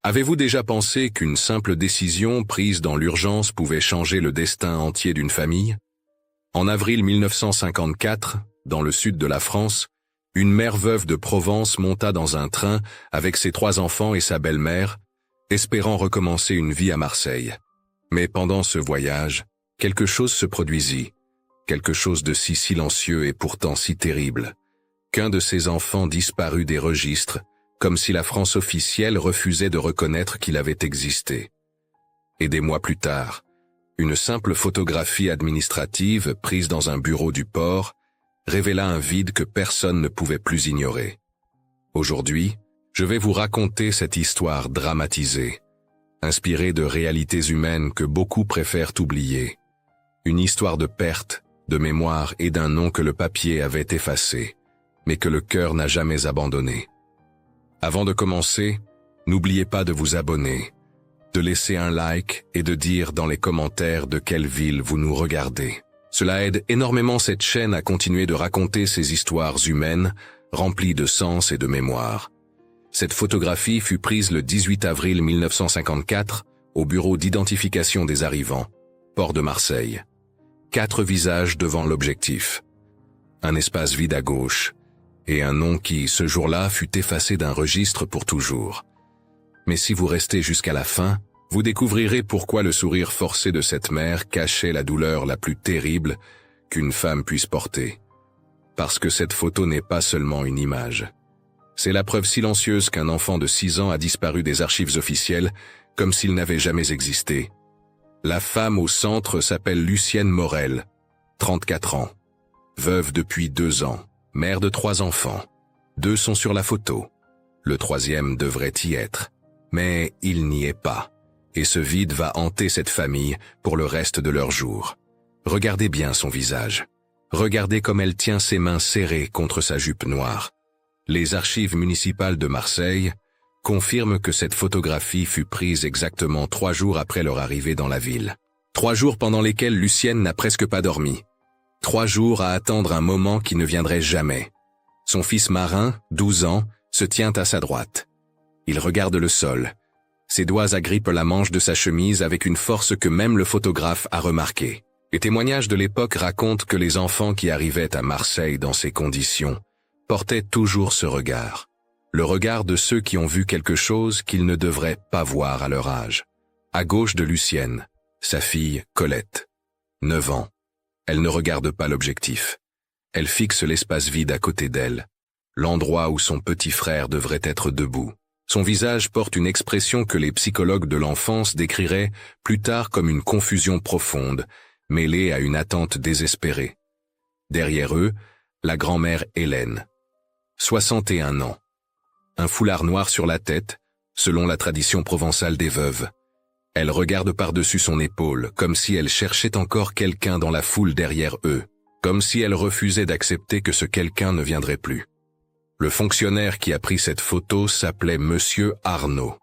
Avez-vous déjà pensé qu'une simple décision prise dans l'urgence pouvait changer le destin entier d'une famille? En avril 1954, dans le sud de la France, une mère veuve de Provence monta dans un train avec ses 3 enfants et sa belle-mère, espérant recommencer une vie à Marseille. Mais pendant ce voyage, quelque chose se produisit, quelque chose de si silencieux et pourtant si terrible, qu'un de ses enfants disparut des registres, comme si la France officielle refusait de reconnaître qu'il avait existé. Et des mois plus tard, une simple photographie administrative prise dans un bureau du port révéla un vide que personne ne pouvait plus ignorer. Aujourd'hui, je vais vous raconter cette histoire dramatisée, inspirée de réalités humaines que beaucoup préfèrent oublier. Une histoire de perte, de mémoire et d'un nom que le papier avait effacé, mais que le cœur n'a jamais abandonné. Avant de commencer, n'oubliez pas de vous abonner, de laisser un like et de dire dans les commentaires de quelle ville vous nous regardez. Cela aide énormément cette chaîne à continuer de raconter ces histoires humaines, remplies de sens et de mémoire. Cette photographie fut prise le 18 avril 1954 au bureau d'identification des arrivants, port de Marseille. 4 visages devant l'objectif. Un espace vide à gauche, et un nom qui, ce jour-là, fut effacé d'un registre pour toujours. Mais si vous restez jusqu'à la fin, vous découvrirez pourquoi le sourire forcé de cette mère cachait la douleur la plus terrible qu'une femme puisse porter. Parce que cette photo n'est pas seulement une image. C'est la preuve silencieuse qu'un enfant de 6 ans a disparu des archives officielles comme s'il n'avait jamais existé. La femme au centre s'appelle Lucienne Morel, 34 ans, veuve depuis 2 ans. Mère de 3 enfants. 2 sont sur la photo. Le 3e devrait y être. Mais il n'y est pas. Et ce vide va hanter cette famille pour le reste de leurs jours. Regardez bien son visage. Regardez comme elle tient ses mains serrées contre sa jupe noire. Les archives municipales de Marseille confirment que cette photographie fut prise exactement 3 jours après leur arrivée dans la ville. 3 jours pendant lesquels Lucienne n'a presque pas dormi. 3 jours à attendre un moment qui ne viendrait jamais. Son fils Marin, 12 ans, se tient à sa droite. Il regarde le sol. Ses doigts agrippent la manche de sa chemise avec une force que même le photographe a remarquée. Les témoignages de l'époque racontent que les enfants qui arrivaient à Marseille dans ces conditions portaient toujours ce regard. Le regard de ceux qui ont vu quelque chose qu'ils ne devraient pas voir à leur âge. À gauche de Lucienne, sa fille Colette, 9 ans. Elle ne regarde pas l'objectif. Elle fixe l'espace vide à côté d'elle, l'endroit où son petit frère devrait être debout. Son visage porte une expression que les psychologues de l'enfance décriraient plus tard comme une confusion profonde, mêlée à une attente désespérée. Derrière eux, la grand-mère Hélène, 61 ans. Un foulard noir sur la tête, selon la tradition provençale des veuves. Elle regarde par-dessus son épaule, comme si elle cherchait encore quelqu'un dans la foule derrière eux, comme si elle refusait d'accepter que ce quelqu'un ne viendrait plus. Le fonctionnaire qui a pris cette photo s'appelait Monsieur Arnaud.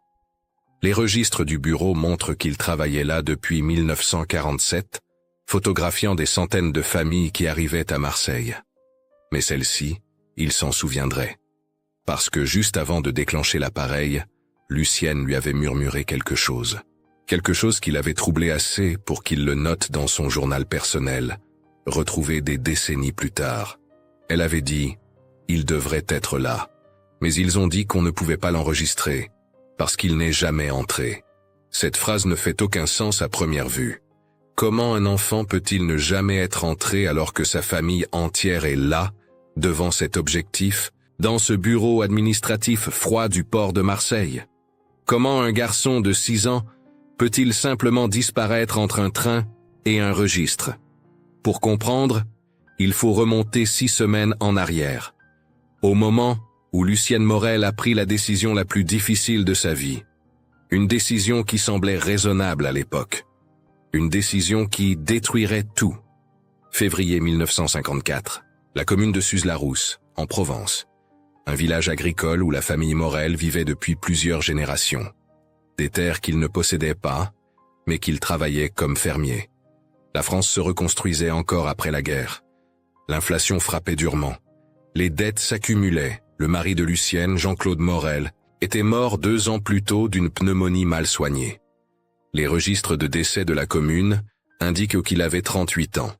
Les registres du bureau montrent qu'il travaillait là depuis 1947, photographiant des centaines de familles qui arrivaient à Marseille. Mais celle-ci, il s'en souviendrait. Parce que juste avant de déclencher l'appareil, Lucienne lui avait murmuré quelque chose. Quelque chose qui l'avait troublé assez pour qu'il le note dans son journal personnel, retrouvé des décennies plus tard. Elle avait dit « Il devrait être là », mais ils ont dit qu'on ne pouvait pas l'enregistrer, parce qu'il n'est jamais entré. Cette phrase ne fait aucun sens à première vue. Comment un enfant peut-il ne jamais être entré alors que sa famille entière est là, devant cet objectif, dans ce bureau administratif froid du port de Marseille? Comment un garçon de 6 ans peut-il simplement disparaître entre un train et un registre? Pour comprendre, il faut remonter 6 semaines en arrière, au moment où Lucienne Morel a pris la décision la plus difficile de sa vie. Une décision qui semblait raisonnable à l'époque. Une décision qui détruirait tout. Février 1954, la commune de Suse-la-Rousse, en Provence. Un village agricole où la famille Morel vivait depuis plusieurs générations. Des terres qu'ils ne possédaient pas, mais qu'ils travaillaient comme fermiers. La France se reconstruisait encore après la guerre. L'inflation frappait durement. Les dettes s'accumulaient. Le mari de Lucienne, Jean-Claude Morel, était mort 2 ans plus tôt d'une pneumonie mal soignée. Les registres de décès de la commune indiquent qu'il avait 38 ans.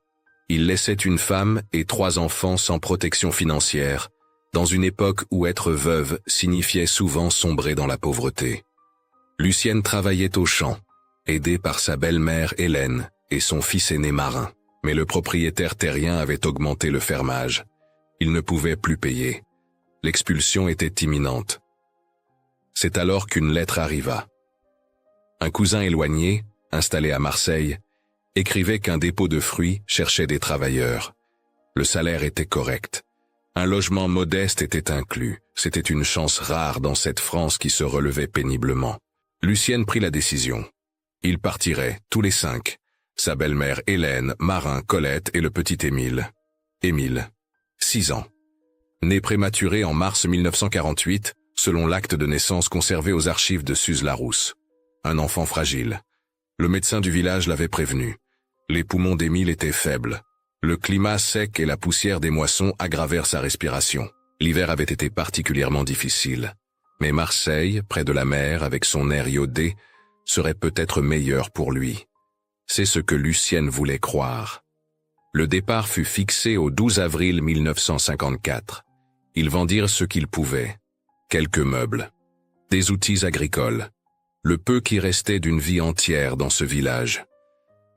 Il laissait une femme et 3 enfants sans protection financière, dans une époque où être veuve signifiait souvent sombrer dans la pauvreté. Lucienne travaillait au champ, aidée par sa belle-mère Hélène et son fils aîné Marin. Mais le propriétaire terrien avait augmenté le fermage. Il ne pouvait plus payer. L'expulsion était imminente. C'est alors qu'une lettre arriva. Un cousin éloigné, installé à Marseille, écrivait qu'un dépôt de fruits cherchait des travailleurs. Le salaire était correct. Un logement modeste était inclus. C'était une chance rare dans cette France qui se relevait péniblement. Lucienne prit la décision. Ils partiraient, tous les 5. Sa belle-mère Hélène, Marin, Colette et le petit Émile. Émile, 6 ans. Né prématuré en mars 1948, selon l'acte de naissance conservé aux archives de Suse-la-Rousse. Un enfant fragile. Le médecin du village l'avait prévenu. Les poumons d'Émile étaient faibles. Le climat sec et la poussière des moissons aggravèrent sa respiration. L'hiver avait été particulièrement difficile. Mais Marseille, près de la mer, avec son air iodé, serait peut-être meilleur pour lui. C'est ce que Lucienne voulait croire. Le départ fut fixé au 12 avril 1954. Ils vendirent ce qu'ils pouvaient. Quelques meubles. Des outils agricoles. Le peu qui restait d'une vie entière dans ce village.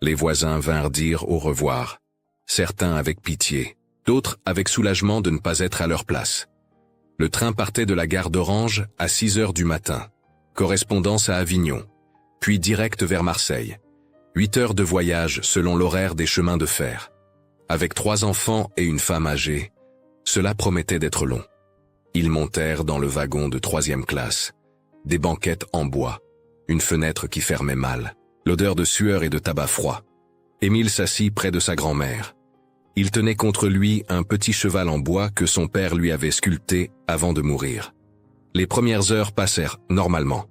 Les voisins vinrent dire au revoir. Certains avec pitié, d'autres avec soulagement de ne pas être à leur place. Le train partait de la gare d'Orange à 6 heures du matin. Correspondance à Avignon. Puis direct vers Marseille. 8 heures de voyage selon l'horaire des chemins de fer. Avec 3 enfants et une femme âgée, cela promettait d'être long. Ils montèrent dans le wagon de 3e classe. Des banquettes en bois. Une fenêtre qui fermait mal. L'odeur de sueur et de tabac froid. Émile s'assit près de sa grand-mère. Il tenait contre lui un petit cheval en bois que son père lui avait sculpté avant de mourir. Les premières heures passèrent normalement.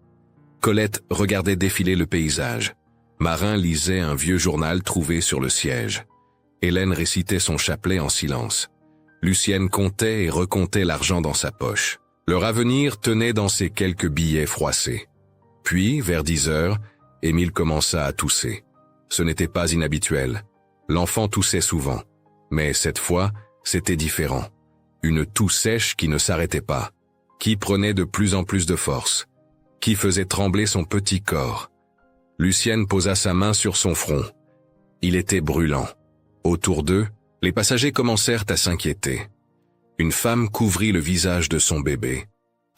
Colette regardait défiler le paysage. Marin lisait un vieux journal trouvé sur le siège. Hélène récitait son chapelet en silence. Lucienne comptait et recomptait l'argent dans sa poche. Leur avenir tenait dans ses quelques billets froissés. Puis, vers 10 heures, Émile commença à tousser. Ce n'était pas inhabituel. L'enfant toussait souvent. Mais cette fois, c'était différent. Une toux sèche qui ne s'arrêtait pas, qui prenait de plus en plus de force, qui faisait trembler son petit corps. Lucienne posa sa main sur son front. Il était brûlant. Autour d'eux, les passagers commencèrent à s'inquiéter. Une femme couvrit le visage de son bébé.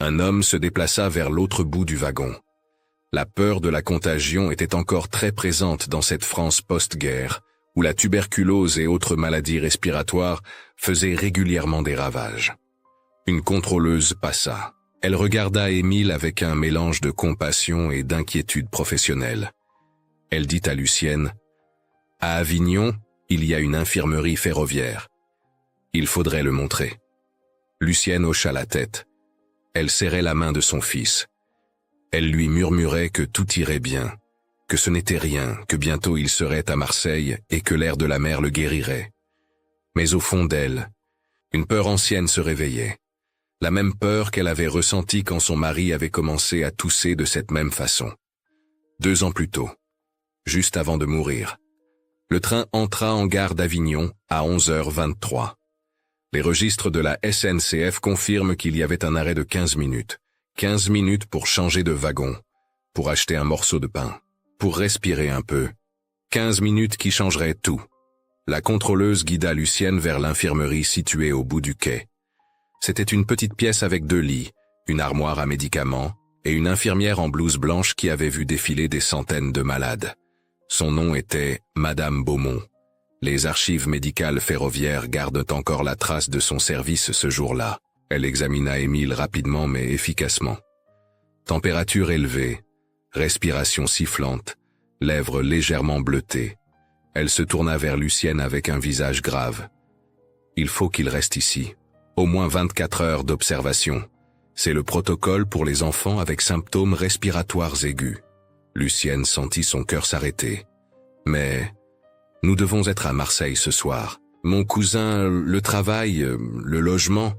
Un homme se déplaça vers l'autre bout du wagon. La peur de la contagion était encore très présente dans cette France post-guerre, où la tuberculose et autres maladies respiratoires faisaient régulièrement des ravages. Une contrôleuse passa. Elle regarda Émile avec un mélange de compassion et d'inquiétude professionnelle. Elle dit à Lucienne, « À Avignon, il y a une infirmerie ferroviaire. Il faudrait le montrer. » Lucienne hocha la tête. Elle serrait la main de son fils. Elle lui murmurait que tout irait bien, que ce n'était rien, que bientôt il serait à Marseille et que l'air de la mer le guérirait. Mais au fond d'elle, une peur ancienne se réveillait. La même peur qu'elle avait ressentie quand son mari avait commencé à tousser de cette même façon. 2 ans plus tôt, juste avant de mourir. Le train entra en gare d'Avignon à 11h23. Les registres de la SNCF confirment qu'il y avait un arrêt de 15 minutes. 15 minutes pour changer de wagon, pour acheter un morceau de pain, pour respirer un peu. 15 minutes qui changeraient tout. La contrôleuse guida Lucienne vers l'infirmerie située au bout du quai. C'était une petite pièce avec 2 lits, une armoire à médicaments et une infirmière en blouse blanche qui avait vu défiler des centaines de malades. Son nom était Madame Beaumont. Les archives médicales ferroviaires gardent encore la trace de son service ce jour-là. Elle examina Émile rapidement mais efficacement. Température élevée, respiration sifflante, lèvres légèrement bleutées. Elle se tourna vers Lucienne avec un visage grave. « Il faut qu'il reste ici. Au moins 24 heures d'observation. C'est le protocole pour les enfants avec symptômes respiratoires aigus. » Lucienne sentit son cœur s'arrêter. « Mais nous devons être à Marseille ce soir. Mon cousin, le travail, le logement... »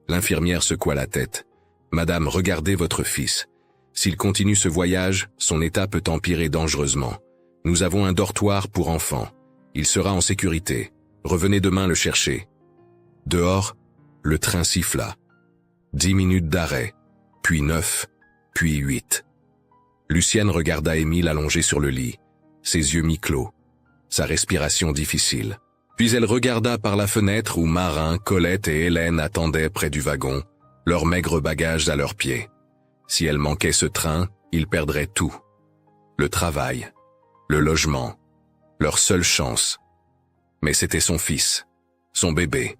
L'infirmière secoua la tête. Madame, regardez votre fils. S'il continue ce voyage, son état peut empirer dangereusement. Nous avons un dortoir pour enfants. Il sera en sécurité. Revenez demain le chercher. » Dehors, le train siffla. 10 minutes d'arrêt, puis 9, puis 8. Lucienne regarda Émile allongé sur le lit, ses yeux mi-clos, sa respiration difficile. Puis elle regarda par la fenêtre où Marin, Colette et Hélène attendaient près du wagon, leurs maigres bagages à leurs pieds. Si elle manquait ce train, ils perdraient tout. Le travail, le logement, leur seule chance. Mais c'était son fils, son bébé,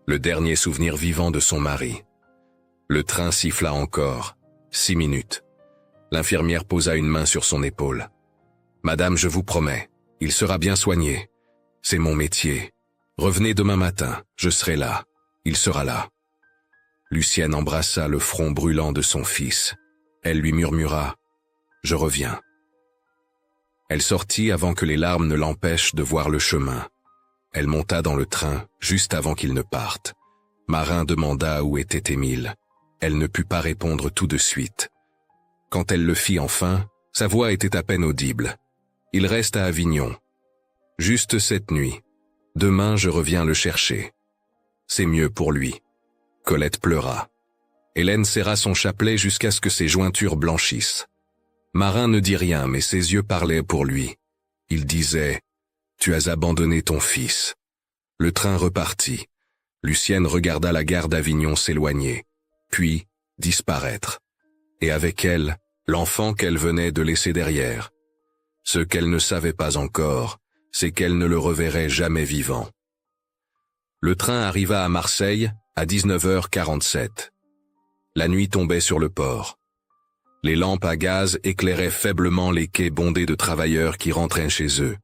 le dernier souvenir vivant de son mari. Le train siffla encore, 6 minutes. L'infirmière posa une main sur son épaule. « Madame, je vous promets, il sera bien soigné. C'est mon métier. Revenez demain matin, je serai là. Il sera là. » Lucienne embrassa le front brûlant de son fils. Elle lui murmura « Je reviens ». Elle sortit avant que les larmes ne l'empêchent de voir le chemin. Elle monta dans le train juste avant qu'il ne parte. Marin demanda où était Émile. Elle ne put pas répondre tout de suite. Quand elle le fit enfin, sa voix était à peine audible. « Il reste à Avignon. Juste cette nuit. Demain, je reviens le chercher. C'est mieux pour lui. » Colette pleura. Hélène serra son chapelet jusqu'à ce que ses jointures blanchissent. Marin ne dit rien, mais ses yeux parlaient pour lui. Il disait « Tu as abandonné ton fils. » Le train repartit. Lucienne regarda la gare d'Avignon s'éloigner, puis disparaître. Et avec elle, l'enfant qu'elle venait de laisser derrière. Ce qu'elle ne savait pas encore, c'est qu'elle ne le reverrait jamais vivant. Le train arriva à Marseille à 19h47. La nuit tombait sur le port. Les lampes à gaz éclairaient faiblement les quais bondés de travailleurs qui rentraient chez eux.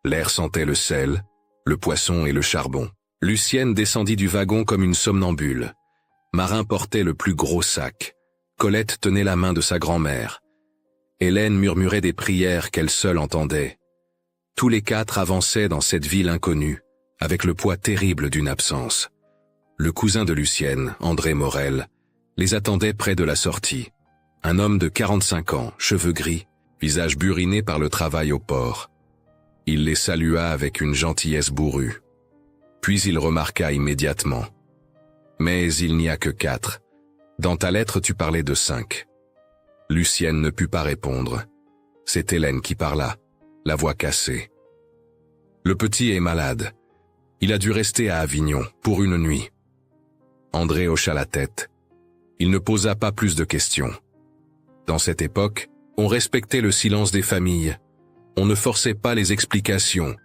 L'air sentait le sel, le poisson et le charbon. Lucienne descendit du wagon comme une somnambule. Marin portait le plus gros sac. Colette tenait la main de sa grand-mère. Hélène murmurait des prières qu'elle seule entendait. Tous les quatre avançaient dans cette ville inconnue, avec le poids terrible d'une absence. Le cousin de Lucienne, André Morel, les attendait près de la sortie. Un homme de 45 ans, cheveux gris, visage buriné par le travail au port. Il les salua avec une gentillesse bourrue. Puis il remarqua immédiatement. « Mais il n'y a que 4. Dans ta lettre tu parlais de 5. » Lucienne ne put pas répondre. C'est Hélène qui parla, la voix cassée. « Le petit est malade. Il a dû rester à Avignon pour une nuit. » André hocha la tête. Il ne posa pas plus de questions. Dans cette époque, on respectait le silence des familles. On ne forçait pas les explications.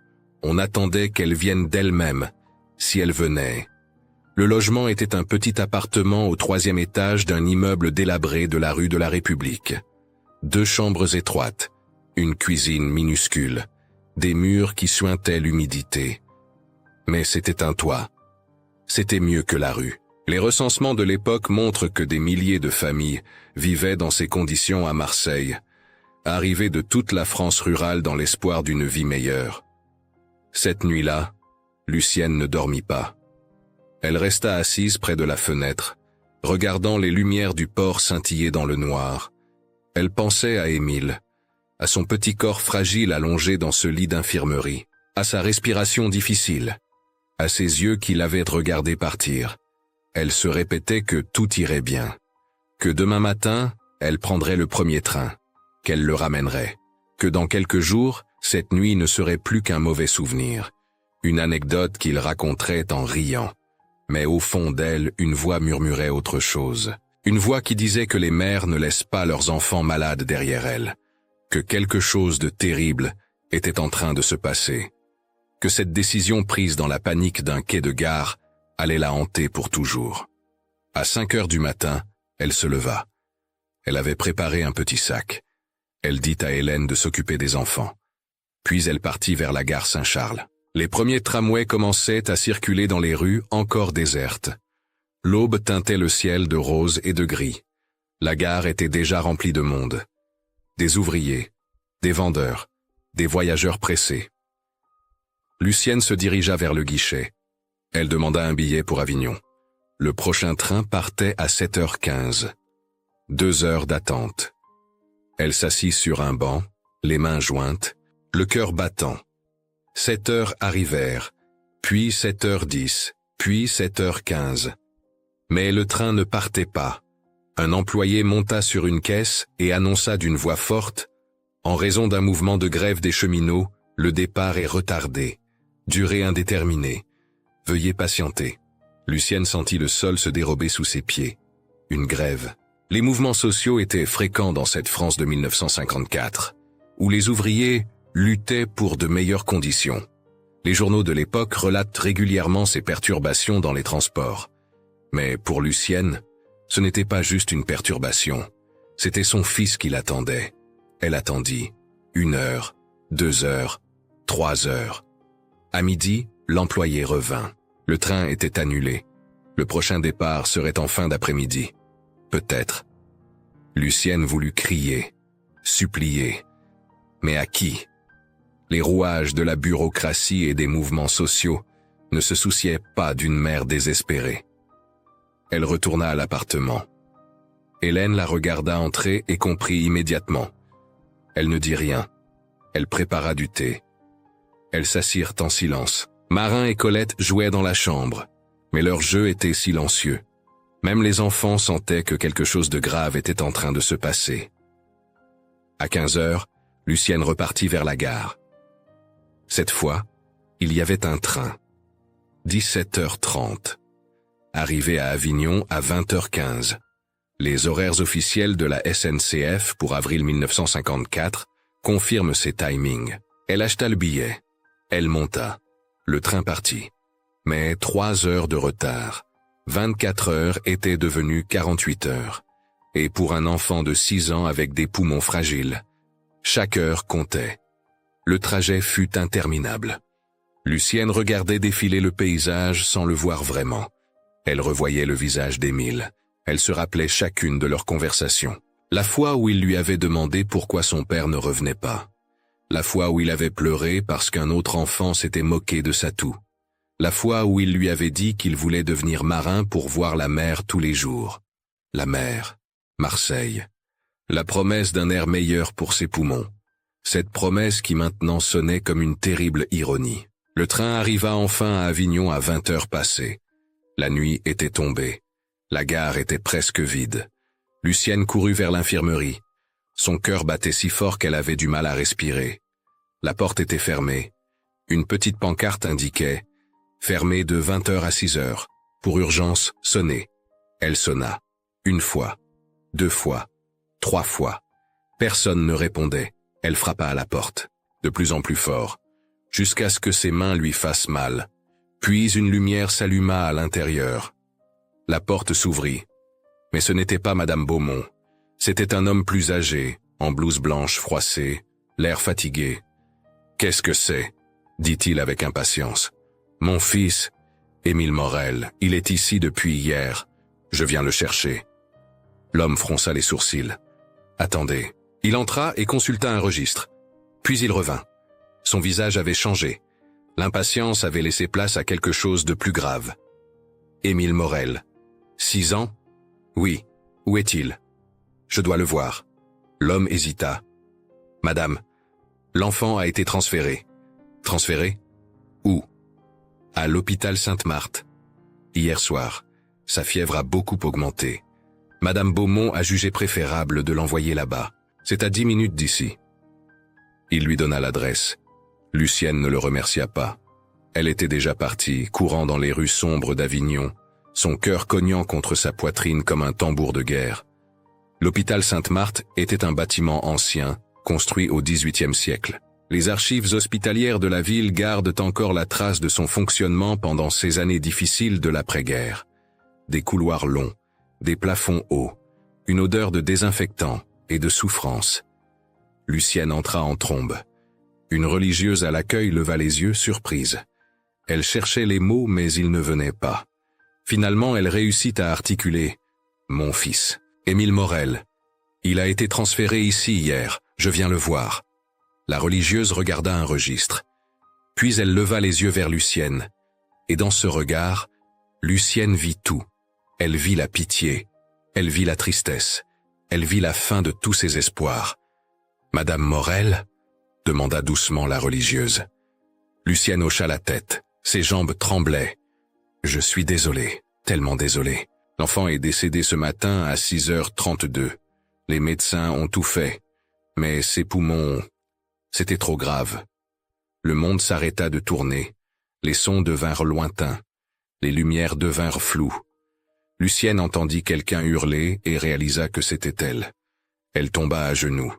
On attendait qu'elles viennent d'elles-mêmes, si elles venaient. Le logement était un petit appartement au 3e étage d'un immeuble délabré de la rue de la République. 2 chambres étroites, une cuisine minuscule, des murs qui suintaient l'humidité. Mais c'était un toit. C'était mieux que la rue. Les recensements de l'époque montrent que des milliers de familles vivaient dans ces conditions à Marseille, arrivées de toute la France rurale dans l'espoir d'une vie meilleure. Cette nuit-là, Lucienne ne dormit pas. Elle resta assise près de la fenêtre, regardant les lumières du port scintiller dans le noir. Elle pensait à Émile, à son petit corps fragile allongé dans ce lit d'infirmerie, à sa respiration difficile, à ses yeux qui l'avaient regardé partir. Elle se répétait que tout irait bien, que demain matin, elle prendrait le premier train, qu'elle le ramènerait, que dans quelques jours, cette nuit ne serait plus qu'un mauvais souvenir, une anecdote qu'il raconterait en riant. Mais au fond d'elle, une voix murmurait autre chose. Une voix qui disait que les mères ne laissent pas leurs enfants malades derrière elles, que quelque chose de terrible était en train de se passer, que cette décision prise dans la panique d'un quai de gare allait la hanter pour toujours. À 5 heures du matin, elle se leva. Elle avait préparé un petit sac. Elle dit à Hélène de s'occuper des enfants. Puis elle partit vers la gare Saint-Charles. Les premiers tramways commençaient à circuler dans les rues encore désertes. L'aube teintait le ciel de rose et de gris. La gare était déjà remplie de monde. Des ouvriers, des vendeurs, des voyageurs pressés. Lucienne se dirigea vers le guichet. Elle demanda un billet pour Avignon. Le prochain train partait à 7h15. 2 heures d'attente. Elle s'assit sur un banc, les mains jointes, le cœur battant. 7 heures arrivèrent, puis 7h10, puis 7h15. Mais le train ne partait pas. Un employé monta sur une caisse et annonça d'une voix forte « En raison d'un mouvement de grève des cheminots, le départ est retardé. Durée indéterminée. Veuillez patienter. » Lucienne sentit le sol se dérober sous ses pieds. Une grève. Les mouvements sociaux étaient fréquents dans cette France de 1954, où les ouvriers luttaient pour de meilleures conditions. Les journaux de l'époque relatent régulièrement ces perturbations dans les transports. Mais pour Lucienne, ce n'était pas juste une perturbation, c'était son fils qui l'attendait. Elle attendit 1 heure, 2 heures, 3 heures. À midi, l'employé revint. Le train était annulé. Le prochain départ serait en fin d'après-midi. Peut-être. Lucienne voulut crier, supplier. Mais à qui? Les rouages de la bureaucratie et des mouvements sociaux ne se souciaient pas d'une mère désespérée. Elle retourna à l'appartement. Hélène la regarda entrer et comprit immédiatement. Elle ne dit rien. Elle prépara du thé. Elles s'assirent en silence. Marin et Colette jouaient dans la chambre, mais leur jeu était silencieux. Même les enfants sentaient que quelque chose de grave était en train de se passer. À 15 heures, Lucienne repartit vers la gare. Cette fois, il y avait un train. 17h30. Arrivé à Avignon à 20h15. Les horaires officiels de la SNCF pour avril 1954 confirment ces timings. Elle acheta le billet. Elle monta. Le train partit. Mais 3 heures de retard. 24 heures étaient devenues 48 heures. Et pour un enfant de 6 ans avec des poumons fragiles, chaque heure comptait. Le trajet fut interminable. Lucienne regardait défiler le paysage sans le voir vraiment. Elle revoyait le visage d'Émile. Elle se rappelait chacune de leurs conversations. La fois où il lui avait demandé pourquoi son père ne revenait pas. La fois où il avait pleuré parce qu'un autre enfant s'était moqué de sa toux. La fois où il lui avait dit qu'il voulait devenir marin pour voir la mer tous les jours. La mer, Marseille. La promesse d'un air meilleur pour ses poumons. Cette promesse qui maintenant sonnait comme une terrible ironie. Le train arriva enfin à Avignon à 20 heures passées. La nuit était tombée. La gare était presque vide. Lucienne courut vers l'infirmerie. Son cœur battait si fort qu'elle avait du mal à respirer. La porte était fermée. Une petite pancarte indiquait « Fermé de 20h à 6h. Pour urgence, sonnez ». Elle sonna. 1 fois, 2 fois, 3 fois. Personne ne répondait. Elle frappa à la porte, de plus en plus fort, jusqu'à ce que ses mains lui fassent mal. Puis une lumière s'alluma à l'intérieur. La porte s'ouvrit. Mais ce n'était pas Madame Beaumont. C'était un homme plus âgé, en blouse blanche froissée, l'air fatigué. « Qu'est-ce que c'est » dit-il avec impatience. « Mon fils, Émile Morel, il est ici depuis hier. Je viens le chercher. » L'homme fronça les sourcils. « Attendez. » Il entra et consulta un registre. Puis il revint. Son visage avait changé. L'impatience avait laissé place à quelque chose de plus grave. « Émile Morel. 6 ans ? Oui. Où est-il ? Je dois le voir. » L'homme hésita. « Madame, l'enfant a été transféré. » « Transféré ? Où ? » « À l'hôpital Sainte-Marthe. Hier soir. Sa fièvre a beaucoup augmenté. Madame Beaumont a jugé préférable de l'envoyer là-bas. C'est à 10 minutes d'ici. » Il lui donna l'adresse. Lucienne ne le remercia pas. Elle était déjà partie, courant dans les rues sombres d'Avignon, son cœur cognant contre sa poitrine comme un tambour de guerre. L'hôpital Sainte-Marthe était un bâtiment ancien, construit au XVIIIe siècle. Les archives hospitalières de la ville gardent encore la trace de son fonctionnement pendant ces années difficiles de l'après-guerre. Des couloirs longs, des plafonds hauts, une odeur de désinfectant et de souffrance. Lucienne entra en trombe. Une religieuse à l'accueil leva les yeux, surprise. Elle cherchait les mots, mais ils ne venaient pas. Finalement, elle réussit à articuler « Mon fils, Émile Morel. Il a été transféré ici hier, je viens le voir. » La religieuse regarda un registre. Puis elle leva les yeux vers Lucienne. Et dans ce regard, Lucienne vit tout. Elle vit la pitié, elle vit la tristesse, elle vit la fin de tous ses espoirs. « Madame Morel ?» demanda doucement la religieuse. Lucienne hocha la tête, ses jambes tremblaient. « Je suis désolé, tellement désolé. L'enfant est décédé ce matin à 6h32. Les médecins ont tout fait, mais ses poumons, c'était trop grave. » Le monde s'arrêta de tourner, les sons devinrent lointains, les lumières devinrent floues. Lucienne entendit quelqu'un hurler et réalisa que c'était elle. Elle tomba à genoux.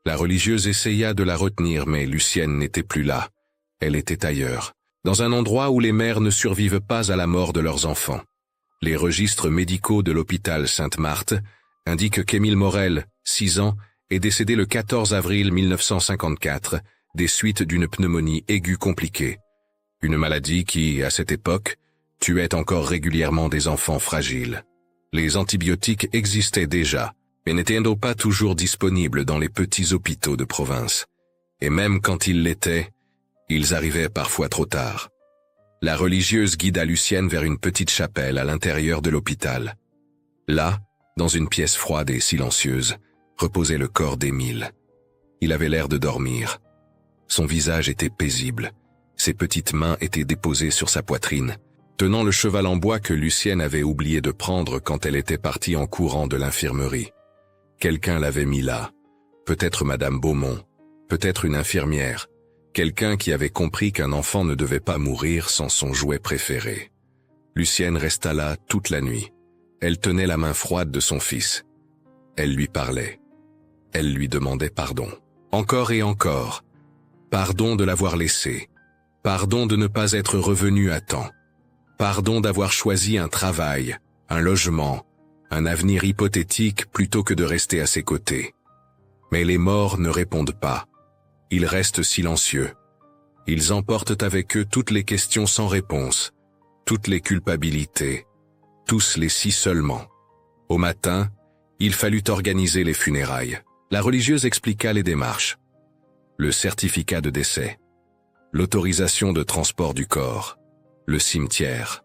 La religieuse essaya de la retenir, mais Lucienne n'était plus là. Elle était ailleurs, dans un endroit où les mères ne survivent pas à la mort de leurs enfants. Les registres médicaux de l'hôpital Sainte-Marthe indiquent qu'Émile Morel, 6 ans, est décédé le 14 avril 1954, des suites d'une pneumonie aiguë compliquée. Une maladie qui, à cette époque, tuait encore régulièrement des enfants fragiles. Les antibiotiques existaient déjà, mais n'étaient pas toujours disponibles dans les petits hôpitaux de province. Et même quand ils l'étaient, ils arrivaient parfois trop tard. La religieuse guida Lucienne vers une petite chapelle à l'intérieur de l'hôpital. Là, dans une pièce froide et silencieuse, reposait le corps d'Émile. Il avait l'air de dormir. Son visage était paisible. Ses petites mains étaient déposées sur sa poitrine, tenant le cheval en bois que Lucienne avait oublié de prendre quand elle était partie en courant de l'infirmerie. Quelqu'un l'avait mis là. Peut-être Madame Beaumont, peut-être une infirmière, quelqu'un qui avait compris qu'un enfant ne devait pas mourir sans son jouet préféré. Lucienne resta là toute la nuit. Elle tenait la main froide de son fils. Elle lui parlait. Elle lui demandait pardon. Encore et encore. Pardon de l'avoir laissé. Pardon de ne pas être revenu à temps. Pardon d'avoir choisi un travail, un logement, un avenir hypothétique plutôt que de rester à ses côtés. Mais les morts ne répondent pas. Ils restent silencieux. Ils emportent avec eux toutes les questions sans réponse, toutes les culpabilités, tous les si seulement. Au matin, il fallut organiser les funérailles. La religieuse expliqua les démarches. Le certificat de décès, l'autorisation de transport du corps, le cimetière.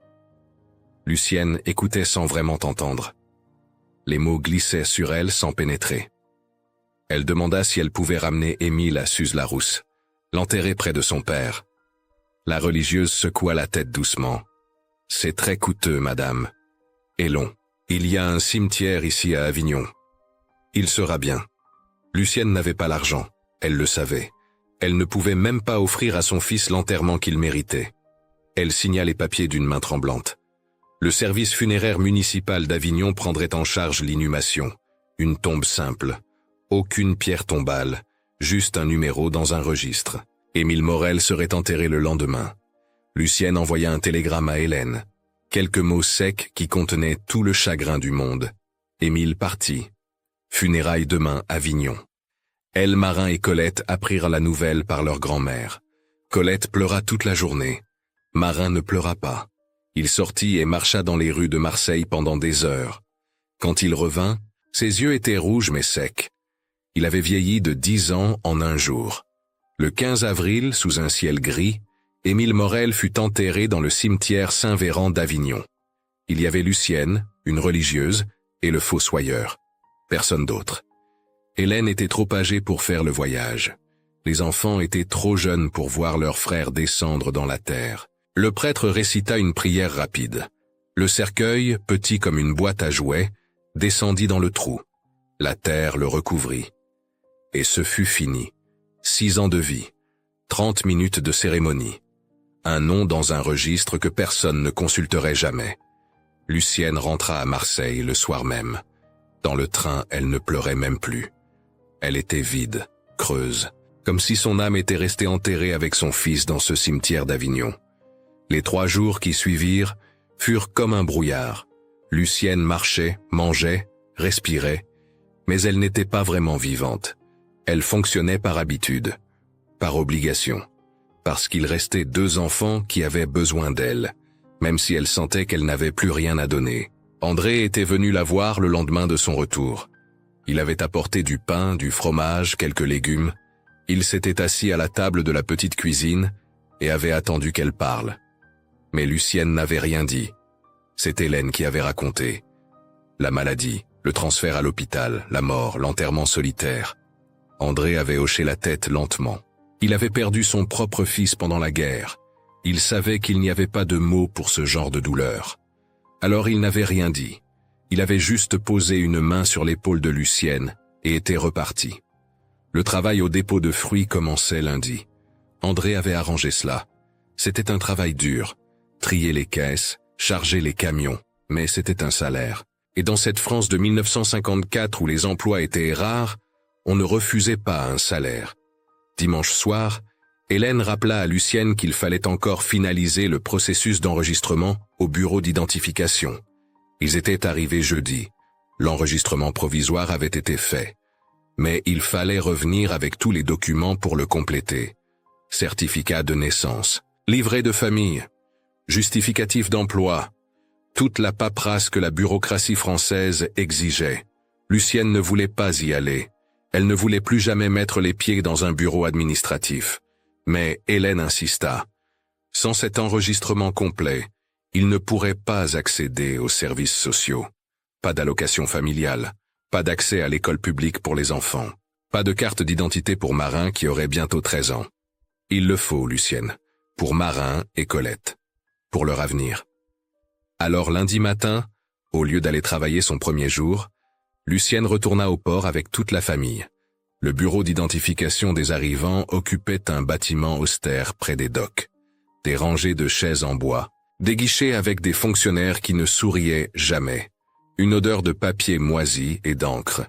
Lucienne écoutait sans vraiment entendre. Les mots glissaient sur elle sans pénétrer. Elle demanda si elle pouvait ramener Émile à Suze-la-Rousse, l'enterrer près de son père. La religieuse secoua la tête doucement. « C'est très coûteux, madame. Et long. Il y a un cimetière ici à Avignon. Il sera bien. » Lucienne n'avait pas l'argent. Elle le savait. Elle ne pouvait même pas offrir à son fils l'enterrement qu'il méritait. Elle signa les papiers d'une main tremblante. Le service funéraire municipal d'Avignon prendrait en charge l'inhumation. Une tombe simple. Aucune pierre tombale. Juste un numéro dans un registre. Émile Morel serait enterré le lendemain. Lucienne envoya un télégramme à Hélène. Quelques mots secs qui contenaient tout le chagrin du monde. Émile partit. Funérailles demain, Avignon. Elle, Marin et Colette apprirent la nouvelle par leur grand-mère. Colette pleura toute la journée. Marin ne pleura pas. Il sortit et marcha dans les rues de Marseille pendant des heures. Quand il revint, ses yeux étaient rouges mais secs. Il avait vieilli de 10 ans en un jour. Le 15 avril, sous un ciel gris, Émile Morel fut enterré dans le cimetière Saint-Véran d'Avignon. Il y avait Lucienne, une religieuse, et le fossoyeur. Personne d'autre. Hélène était trop âgée pour faire le voyage. Les enfants étaient trop jeunes pour voir leur frère descendre dans la terre. Le prêtre récita une prière rapide. Le cercueil, petit comme une boîte à jouets, descendit dans le trou. La terre le recouvrit. Et ce fut fini. 6 ans de vie. 30 minutes de cérémonie. Un nom dans un registre que personne ne consulterait jamais. Lucienne rentra à Marseille le soir même. Dans le train, elle ne pleurait même plus. Elle était vide, creuse, comme si son âme était restée enterrée avec son fils dans ce cimetière d'Avignon. Les 3 jours qui suivirent furent comme un brouillard. Lucienne marchait, mangeait, respirait, mais elle n'était pas vraiment vivante. Elle fonctionnait par habitude, par obligation, parce qu'il restait 2 enfants qui avaient besoin d'elle, même si elle sentait qu'elle n'avait plus rien à donner. André était venu la voir le lendemain de son retour. Il avait apporté du pain, du fromage, quelques légumes. Il s'était assis à la table de la petite cuisine et avait attendu qu'elle parle. Mais Lucienne n'avait rien dit. C'est Hélène qui avait raconté. La maladie, le transfert à l'hôpital, la mort, l'enterrement solitaire. André avait hoché la tête lentement. Il avait perdu son propre fils pendant la guerre. Il savait qu'il n'y avait pas de mots pour ce genre de douleur. Alors il n'avait rien dit. Il avait juste posé une main sur l'épaule de Lucienne et était reparti. Le travail au dépôt de fruits commençait lundi. André avait arrangé cela. C'était un travail dur. Trier les caisses, charger les camions, mais c'était un salaire. Et dans cette France de 1954 où les emplois étaient rares, on ne refusait pas un salaire. Dimanche soir, Hélène rappela à Lucienne qu'il fallait encore finaliser le processus d'enregistrement au bureau d'identification. Ils étaient arrivés jeudi. L'enregistrement provisoire avait été fait. Mais il fallait revenir avec tous les documents pour le compléter. Certificat de naissance, livret de famille, justificatif d'emploi, toute la paperasse que la bureaucratie française exigeait. Lucienne ne voulait pas y aller. Elle ne voulait plus jamais mettre les pieds dans un bureau administratif. Mais Hélène insista. Sans cet enregistrement complet, il ne pourrait pas accéder aux services sociaux. Pas d'allocation familiale, pas d'accès à l'école publique pour les enfants, pas de carte d'identité pour Marin qui aurait bientôt 13 ans. Il le faut, Lucienne, pour Marin et Colette, pour leur avenir. Alors lundi matin, au lieu d'aller travailler son premier jour, Lucienne retourna au port avec toute la famille. Le bureau d'identification des arrivants occupait un bâtiment austère près des docks. Des rangées de chaises en bois, des guichets avec des fonctionnaires qui ne souriaient jamais. Une odeur de papier moisi et d'encre.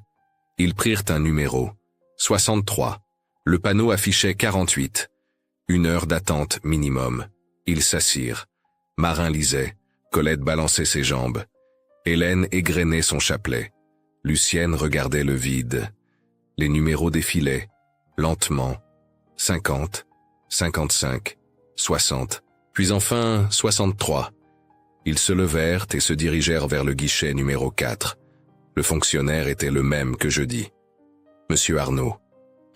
Ils prirent un numéro. 63. Le panneau affichait 48. 1 heure d'attente minimum. Ils s'assirent. Marin lisait. Colette balançait ses jambes. Hélène égrenait son chapelet. Lucienne regardait le vide. Les numéros défilaient, lentement. 50, 55, 60, puis enfin 63. Ils se levèrent et se dirigèrent vers le guichet numéro 4. Le fonctionnaire était le même que jeudi. Monsieur Arnaud,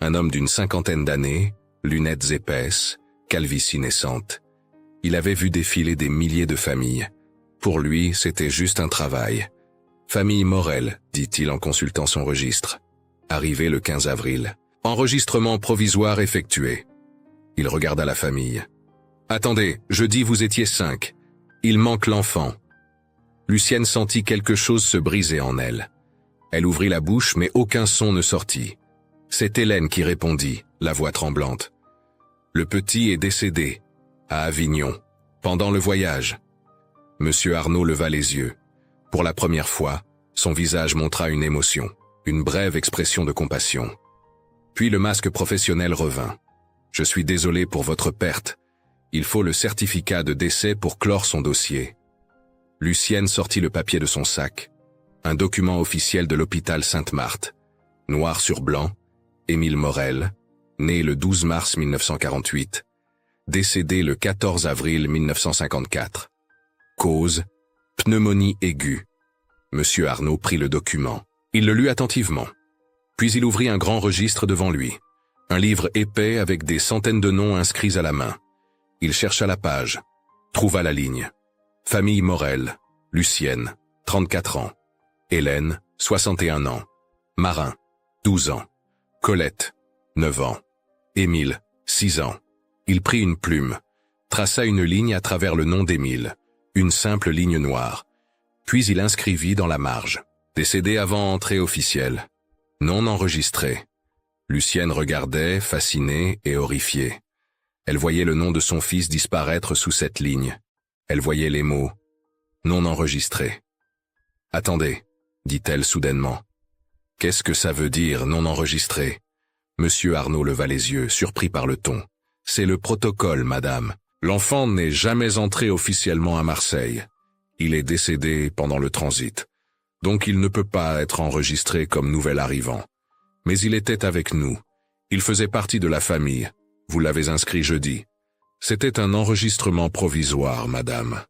un homme d'une 50aine d'années, lunettes épaisses, calvitie naissante. Il avait vu défiler des milliers de familles. Pour lui, c'était juste un travail. Famille Morel, dit-il en consultant son registre. Arrivé le 15 avril. Enregistrement provisoire effectué. Il regarda la famille. Attendez, jeudi vous étiez 5. Il manque l'enfant. Lucienne sentit quelque chose se briser en elle. Elle ouvrit la bouche mais aucun son ne sortit. C'est Hélène qui répondit, la voix tremblante. Le petit est décédé, à Avignon, pendant le voyage. Monsieur Arnaud leva les yeux. Pour la première fois, son visage montra une émotion, une brève expression de compassion. Puis le masque professionnel revint. Je suis désolé pour votre perte. Il faut le certificat de décès pour clore son dossier. Lucienne sortit le papier de son sac. Un document officiel de l'hôpital Sainte-Marthe. Noir sur blanc, Émile Morel, né le 12 mars 1948, décédé le 14 avril 1954. Cause, pneumonie aiguë. Monsieur Arnaud prit le document. Il le lut attentivement. Puis il ouvrit un grand registre devant lui. Un livre épais avec des centaines de noms inscrits à la main. Il chercha la page. Trouva la ligne. Famille Morel. Lucienne, 34 ans. Hélène, 61 ans. Marin, 12 ans. Colette, 9 ans. Émile, 6 ans. Il prit une plume, traça une ligne à travers le nom d'Émile, une simple ligne noire. Puis il inscrivit dans la marge. Décédé avant entrée officielle. Non enregistré. Lucienne regardait, fascinée et horrifiée. Elle voyait le nom de son fils disparaître sous cette ligne. Elle voyait les mots « non enregistré ». « Attendez », dit-elle soudainement. « Qu'est-ce que ça veut dire, non enregistré ?» Monsieur Arnaud leva les yeux, surpris par le ton. « C'est le protocole, madame. L'enfant n'est jamais entré officiellement à Marseille. Il est décédé pendant le transit. Donc il ne peut pas être enregistré comme nouvel arrivant. Mais il était avec nous. Il faisait partie de la famille. Vous l'avez inscrit jeudi. C'était un enregistrement provisoire, madame.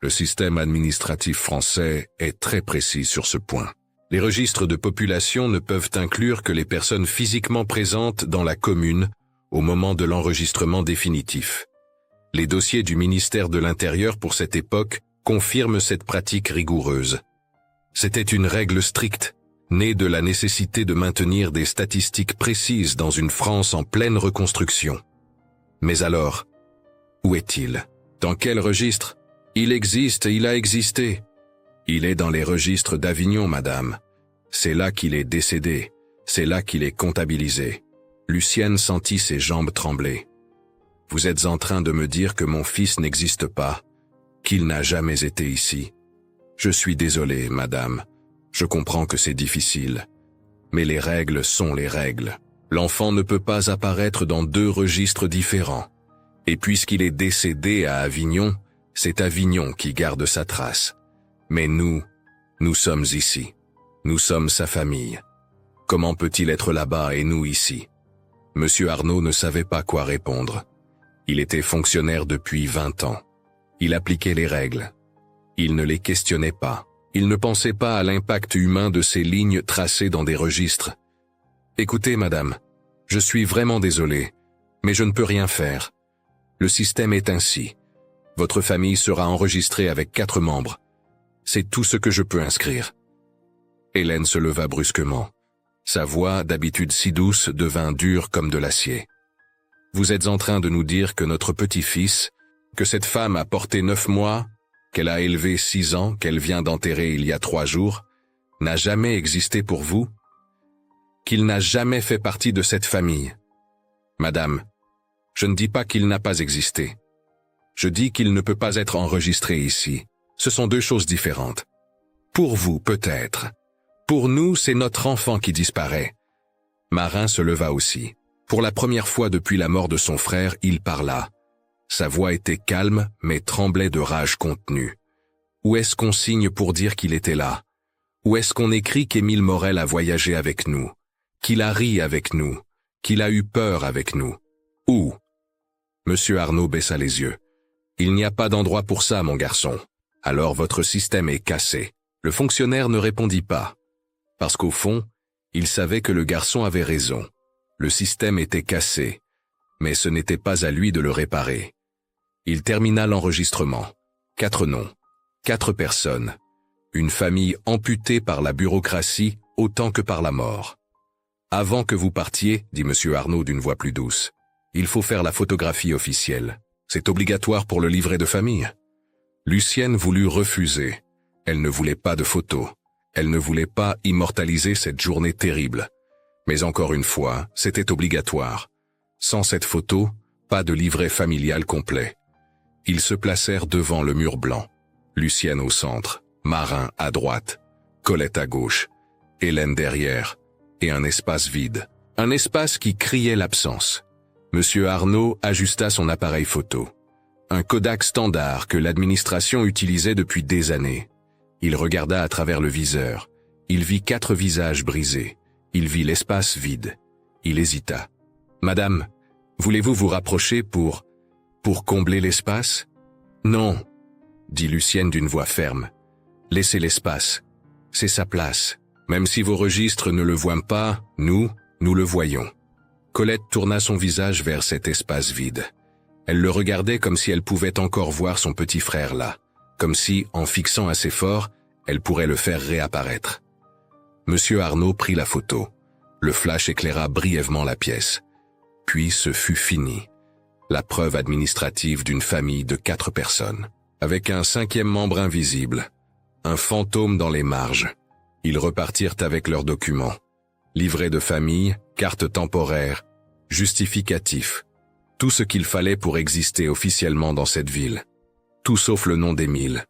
Le système administratif français est très précis sur ce point. Les registres de population ne peuvent inclure que les personnes physiquement présentes dans la commune au moment de l'enregistrement définitif. Les dossiers du ministère de l'Intérieur pour cette époque confirme cette pratique rigoureuse. C'était une règle stricte, née de la nécessité de maintenir des statistiques précises dans une France en pleine reconstruction. Mais alors, où est-il? Dans quel registre? Il existe, il a existé. Il est dans les registres d'Avignon, madame. C'est là qu'il est décédé, c'est là qu'il est comptabilisé. Lucienne sentit ses jambes trembler. Vous êtes en train de me dire que mon fils n'existe pas, qu'il n'a jamais été ici. Je suis désolé, madame. Je comprends que c'est difficile. Mais les règles sont les règles. L'enfant ne peut pas apparaître dans 2 registres différents. Et puisqu'il est décédé à Avignon, c'est Avignon qui garde sa trace. Mais nous sommes ici. Nous sommes sa famille. Comment peut-il être là-bas et nous ici? Monsieur Arnaud ne savait pas quoi répondre. Il était fonctionnaire depuis 20 ans. Il appliquait les règles. Il ne les questionnait pas. Il ne pensait pas à l'impact humain de ces lignes tracées dans des registres. Écoutez, madame, je suis vraiment désolé, mais je ne peux rien faire. Le système est ainsi. Votre famille sera enregistrée avec 4 membres. C'est tout ce que je peux inscrire. Hélène se leva brusquement. Sa voix, d'habitude si douce, devint dure comme de l'acier. Vous êtes en train de nous dire que notre petit-fils, que cette femme a porté 9 mois, qu'elle a élevé 6 ans, qu'elle vient d'enterrer il y a 3 jours, n'a jamais existé pour vous? Qu'il n'a jamais fait partie de cette famille? Madame, je ne dis pas qu'il n'a pas existé. Je dis qu'il ne peut pas être enregistré ici. Ce sont 2 choses différentes. Pour vous, peut-être. Pour nous, c'est notre enfant qui disparaît. Marin se leva aussi. Pour la première fois depuis la mort de son frère, il parla. Sa voix était calme, mais tremblait de rage contenue. Où est-ce qu'on signe pour dire qu'il était là? Où est-ce qu'on écrit qu'Émile Morel a voyagé avec nous? Qu'il a ri avec nous? Qu'il a eu peur avec nous? Où? Monsieur Arnaud baissa les yeux. Il n'y a pas d'endroit pour ça, mon garçon. Alors votre système est cassé. Le fonctionnaire ne répondit pas. Parce qu'au fond, il savait que le garçon avait raison. Le système était cassé, mais ce n'était pas à lui de le réparer. Il termina l'enregistrement. 4 noms, 4 personnes. Une famille amputée par la bureaucratie autant que par la mort. Avant que vous partiez, dit monsieur Arnaud d'une voix plus douce, il faut faire la photographie officielle. C'est obligatoire pour le livret de famille. Lucienne voulut refuser. Elle ne voulait pas de photos. Elle ne voulait pas immortaliser cette journée terrible. Mais encore une fois, c'était obligatoire. Sans cette photo, pas de livret familial complet. Ils se placèrent devant le mur blanc. Lucienne au centre, Marin à droite, Colette à gauche, Hélène derrière, et un espace vide. Un espace qui criait l'absence. Monsieur Arnaud ajusta son appareil photo. Un Kodak standard que l'administration utilisait depuis des années. Il regarda à travers le viseur. Il vit 4 visages brisés. Il vit l'espace vide. Il hésita. « Madame, voulez-vous vous rapprocher pour combler l'espace ?»« Non, » dit Lucienne d'une voix ferme. « Laissez l'espace. C'est sa place. Même si vos registres ne le voient pas, nous le voyons. » Colette tourna son visage vers cet espace vide. Elle le regardait comme si elle pouvait encore voir son petit frère là, comme si, en fixant assez fort, elle pourrait le faire réapparaître. Monsieur Arnaud prit la photo. Le flash éclaira brièvement la pièce. Puis ce fut fini. La preuve administrative d'une famille de 4 personnes. Avec un 5e membre invisible. Un fantôme dans les marges. Ils repartirent avec leurs documents. Livret de famille, carte temporaire, justificatif. Tout ce qu'il fallait pour exister officiellement dans cette ville. Tout sauf le nom d'Émile.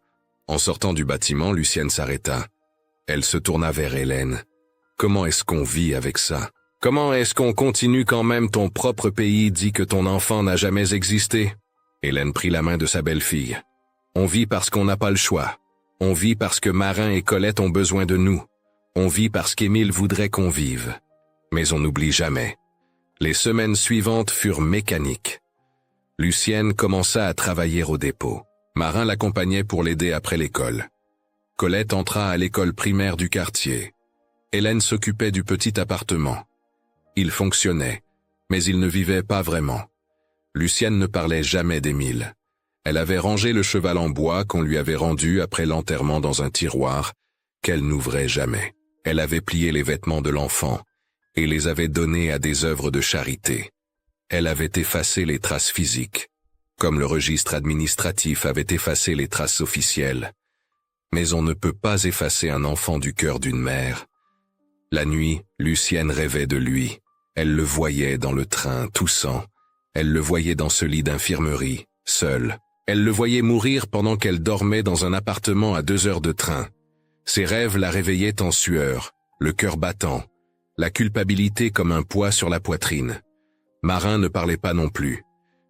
En sortant du bâtiment, Lucienne s'arrêta. Elle se tourna vers Hélène. Comment est-ce qu'on vit avec ça? Comment est-ce qu'on continue quand même ton propre pays dit que ton enfant n'a jamais existé? Hélène prit la main de sa belle-fille. On vit parce qu'on n'a pas le choix. On vit parce que Marin et Colette ont besoin de nous. On vit parce qu'Émile voudrait qu'on vive. Mais on n'oublie jamais. Les semaines suivantes furent mécaniques. Lucienne commença à travailler au dépôt. Marin l'accompagnait pour l'aider après l'école. Colette entra à l'école primaire du quartier. Hélène s'occupait du petit appartement. Il fonctionnait, mais il ne vivait pas vraiment. Lucienne ne parlait jamais d'Émile. Elle avait rangé le cheval en bois qu'on lui avait rendu après l'enterrement dans un tiroir qu'elle n'ouvrait jamais. Elle avait plié les vêtements de l'enfant et les avait donnés à des œuvres de charité. Elle avait effacé les traces physiques, comme le registre administratif avait effacé les traces officielles. Mais on ne peut pas effacer un enfant du cœur d'une mère. La nuit, Lucienne rêvait de lui. Elle le voyait dans le train, toussant. Elle le voyait dans ce lit d'infirmerie, seul. Elle le voyait mourir pendant qu'elle dormait dans un appartement à 2 heures de train. Ses rêves la réveillaient en sueur, le cœur battant, la culpabilité comme un poids sur la poitrine. Marin ne parlait pas non plus,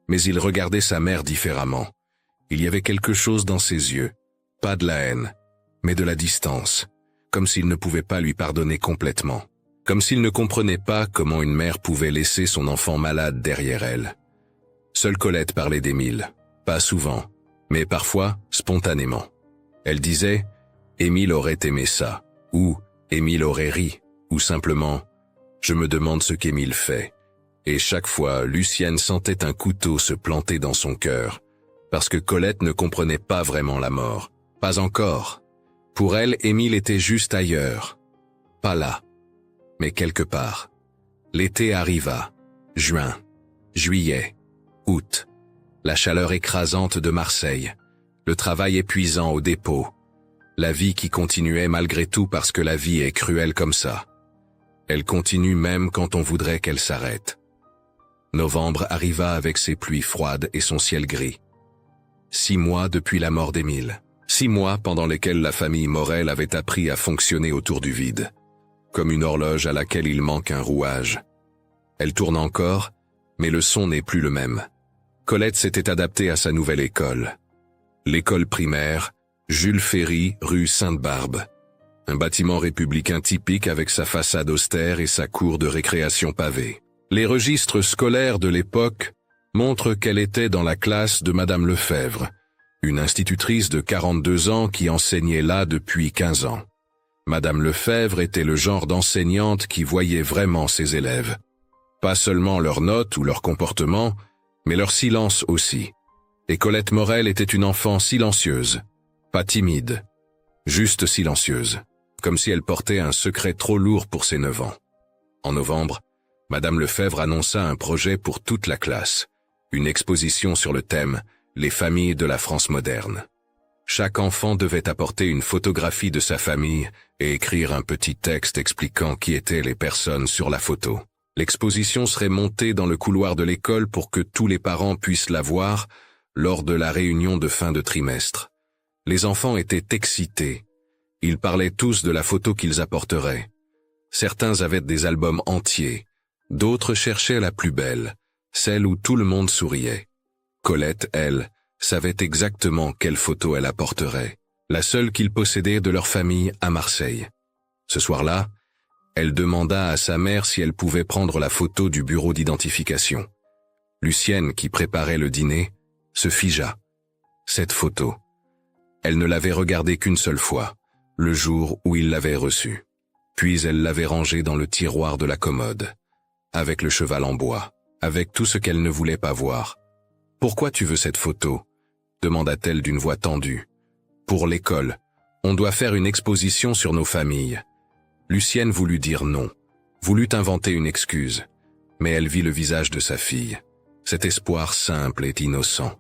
mais il regardait sa mère différemment. Il y avait quelque chose dans ses yeux, pas de la haine, mais de la distance, comme s'il ne pouvait pas lui pardonner complètement, comme s'il ne comprenait pas comment une mère pouvait laisser son enfant malade derrière elle. Seule Colette parlait d'Émile, pas souvent, mais parfois spontanément. Elle disait « Émile aurait aimé ça » ou « Émile aurait ri » ou simplement « Je me demande ce qu'Émile fait ». Et chaque fois, Lucienne sentait un couteau se planter dans son cœur, parce que Colette ne comprenait pas vraiment la mort. Pas encore. Pour elle, Émile était juste ailleurs. Pas là, mais quelque part. L'été arriva. Juin, juillet, août. La chaleur écrasante de Marseille. Le travail épuisant au dépôt. La vie qui continuait malgré tout parce que la vie est cruelle comme ça. Elle continue même quand on voudrait qu'elle s'arrête. Novembre arriva avec ses pluies froides et son ciel gris. 6 mois depuis la mort d'Émile. 6 mois pendant lesquels la famille Morel avait appris à fonctionner autour du vide, comme une horloge à laquelle il manque un rouage. Elle tourne encore, mais le son n'est plus le même. Colette s'était adaptée à sa nouvelle école. L'école primaire, Jules Ferry, rue Sainte-Barbe. Un bâtiment républicain typique avec sa façade austère et sa cour de récréation pavée. Les registres scolaires de l'époque montrent qu'elle était dans la classe de Madame Lefebvre, une institutrice de 42 ans qui enseignait là depuis 15 ans. Madame Lefebvre était le genre d'enseignante qui voyait vraiment ses élèves. Pas seulement leurs notes ou leur comportement, mais leur silence aussi. Et Colette Morel était une enfant silencieuse, pas timide, juste silencieuse, comme si elle portait un secret trop lourd pour ses 9 ans. En novembre, Madame Lefebvre annonça un projet pour toute la classe, une exposition sur le thème « Les familles de la France moderne ». Chaque enfant devait apporter une photographie de sa famille et écrire un petit texte expliquant qui étaient les personnes sur la photo. L'exposition serait montée dans le couloir de l'école pour que tous les parents puissent la voir lors de la réunion de fin de trimestre. Les enfants étaient excités. Ils parlaient tous de la photo qu'ils apporteraient. Certains avaient des albums entiers. D'autres cherchaient la plus belle, celle où tout le monde souriait. Colette, elle, savait exactement quelle photo elle apporterait, la seule qu'ils possédaient de leur famille à Marseille. Ce soir-là, elle demanda à sa mère si elle pouvait prendre la photo du bureau d'identification. Lucienne, qui préparait le dîner, se figea. Cette photo. Elle ne l'avait regardée qu'une seule fois, le jour où il l'avait reçue. Puis elle l'avait rangée dans le tiroir de la commode, avec le cheval en bois, avec tout ce qu'elle ne voulait pas voir. « Pourquoi tu veux cette photo ?» demanda-t-elle d'une voix tendue. « Pour l'école. On doit faire une exposition sur nos familles. » Lucienne voulut dire non, voulut inventer une excuse, mais elle vit le visage de sa fille, cet espoir simple et innocent,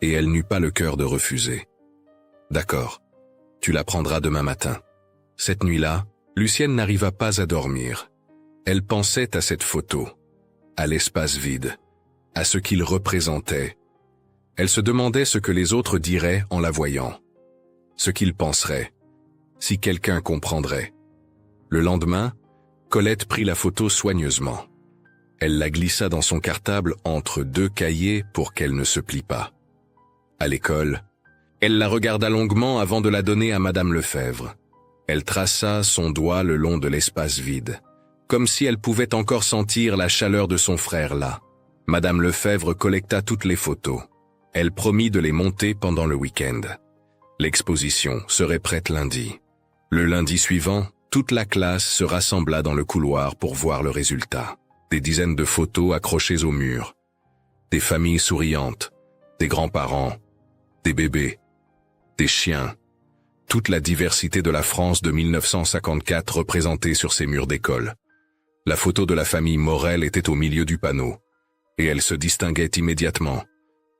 et elle n'eut pas le cœur de refuser. « D'accord, tu la prendras demain matin. » Cette nuit-là, Lucienne n'arriva pas à dormir. Elle pensait à cette photo, à l'espace vide, à ce qu'il représentait. Elle se demandait ce que les autres diraient en la voyant, ce qu'ils penseraient, si quelqu'un comprendrait. Le lendemain, Colette prit la photo soigneusement. Elle la glissa dans son cartable entre 2 cahiers pour qu'elle ne se plie pas. À l'école, elle la regarda longuement avant de la donner à Madame Lefebvre. Elle traça son doigt le long de l'espace vide, comme si elle pouvait encore sentir la chaleur de son frère là. Madame Lefebvre collecta toutes les photos. Elle promit de les monter pendant le week-end. L'exposition serait prête lundi. Le lundi suivant, toute la classe se rassembla dans le couloir pour voir le résultat. Des dizaines de photos accrochées au mur. Des familles souriantes, des grands-parents, des bébés, des chiens, toute la diversité de la France de 1954 représentée sur ces murs d'école. La photo de la famille Morel était au milieu du panneau, et elle se distinguait immédiatement,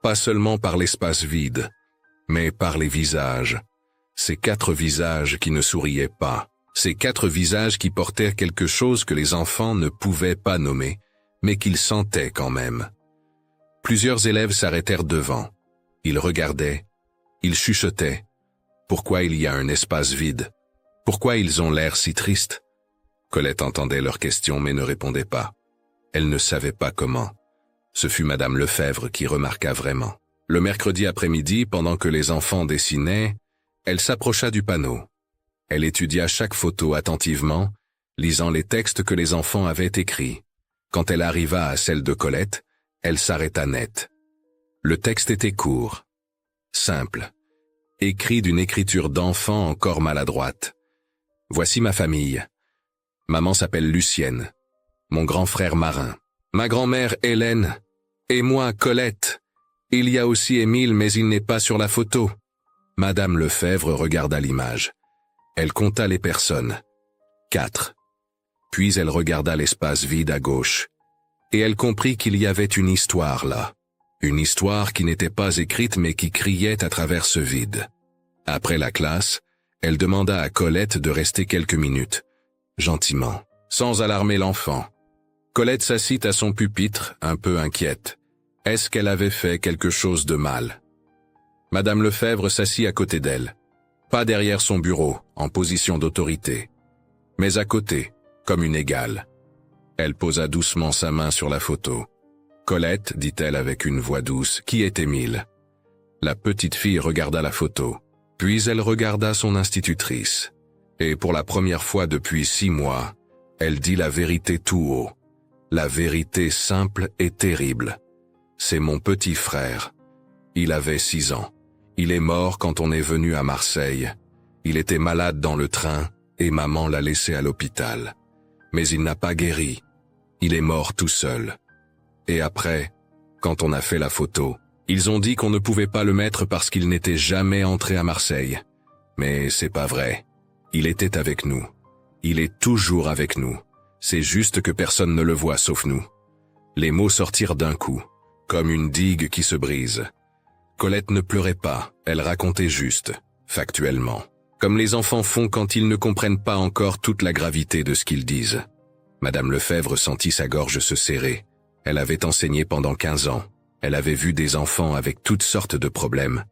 pas seulement par l'espace vide, mais par les visages. Ces 4 visages qui ne souriaient pas, ces 4 visages qui portaient quelque chose que les enfants ne pouvaient pas nommer, mais qu'ils sentaient quand même. Plusieurs élèves s'arrêtèrent devant. Ils regardaient, ils chuchotaient. Pourquoi il y a un espace vide? Pourquoi ils ont l'air si tristes? Colette entendait leurs questions mais ne répondait pas. Elle ne savait pas comment. Ce fut Madame Lefebvre qui remarqua vraiment. Le mercredi après-midi, pendant que les enfants dessinaient, elle s'approcha du panneau. Elle étudia chaque photo attentivement, lisant les textes que les enfants avaient écrits. Quand elle arriva à celle de Colette, elle s'arrêta net. Le texte était court, simple, écrit d'une écriture d'enfant encore maladroite. Voici ma famille. Maman s'appelle Lucienne, mon grand frère Marin, ma grand-mère Hélène, et moi Colette. Il y a aussi Émile mais il n'est pas sur la photo. Madame Lefebvre regarda l'image. Elle compta les personnes. 4. Puis elle regarda l'espace vide à gauche. Et elle comprit qu'il y avait une histoire là. Une histoire qui n'était pas écrite mais qui criait à travers ce vide. Après la classe, elle demanda à Colette de rester quelques minutes, gentiment, sans alarmer l'enfant. Colette s'assit à son pupitre, un peu inquiète. Est-ce qu'elle avait fait quelque chose de mal? Madame Lefebvre s'assit à côté d'elle. Pas derrière son bureau, en position d'autorité, mais à côté, comme une égale. Elle posa doucement sa main sur la photo. « Colette, dit-elle avec une voix douce, qui est Émile ?» La petite fille regarda la photo, puis elle regarda son institutrice. Et pour la première fois depuis 6 mois, elle dit la vérité tout haut. La vérité simple et terrible. C'est mon petit frère. Il avait 6 ans. Il est mort quand on est venu à Marseille. Il était malade dans le train et maman l'a laissé à l'hôpital. Mais il n'a pas guéri. Il est mort tout seul. Et après, quand on a fait la photo, ils ont dit qu'on ne pouvait pas le mettre parce qu'il n'était jamais entré à Marseille. Mais c'est pas vrai. Il était avec nous. Il est toujours avec nous. C'est juste que personne ne le voit sauf nous. Les mots sortirent d'un coup, comme une digue qui se brise. Colette ne pleurait pas, elle racontait juste, factuellement. Comme les enfants font quand ils ne comprennent pas encore toute la gravité de ce qu'ils disent. Madame Lefebvre sentit sa gorge se serrer. Elle avait enseigné pendant 15 ans. Elle avait vu des enfants avec toutes sortes de problèmes.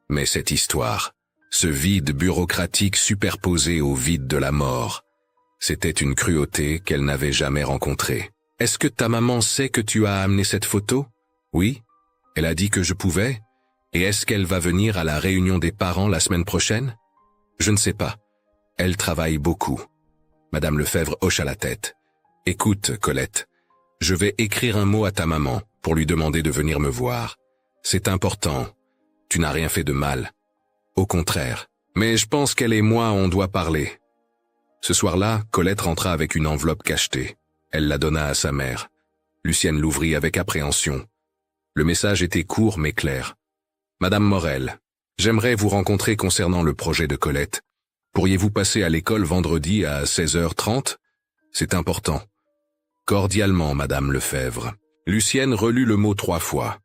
Mais cette histoire, ce vide bureaucratique superposé au vide de la mort, c'était une cruauté qu'elle n'avait jamais rencontrée. « Est-ce que ta maman sait que tu as amené cette photo ?»« Oui. Elle a dit que je pouvais. Et est-ce qu'elle va venir à la réunion des parents la semaine prochaine ? Je ne sais pas. Elle travaille beaucoup. » Madame Lefebvre hocha la tête. « Écoute, Colette, je vais écrire un mot à ta maman pour lui demander de venir me voir. C'est important. Tu n'as rien fait de mal. Au contraire. Mais je pense qu'elle et moi, on doit parler. » Ce soir-là, Colette rentra avec une enveloppe cachetée. Elle la donna à sa mère. Lucienne l'ouvrit avec appréhension. Le message était court mais clair. « Madame Morel, j'aimerais vous rencontrer concernant le projet de Colette. Pourriez-vous passer à l'école vendredi à 16h30 ? C'est important. Cordialement, Madame Lefebvre. » Lucienne relut le mot 3 fois.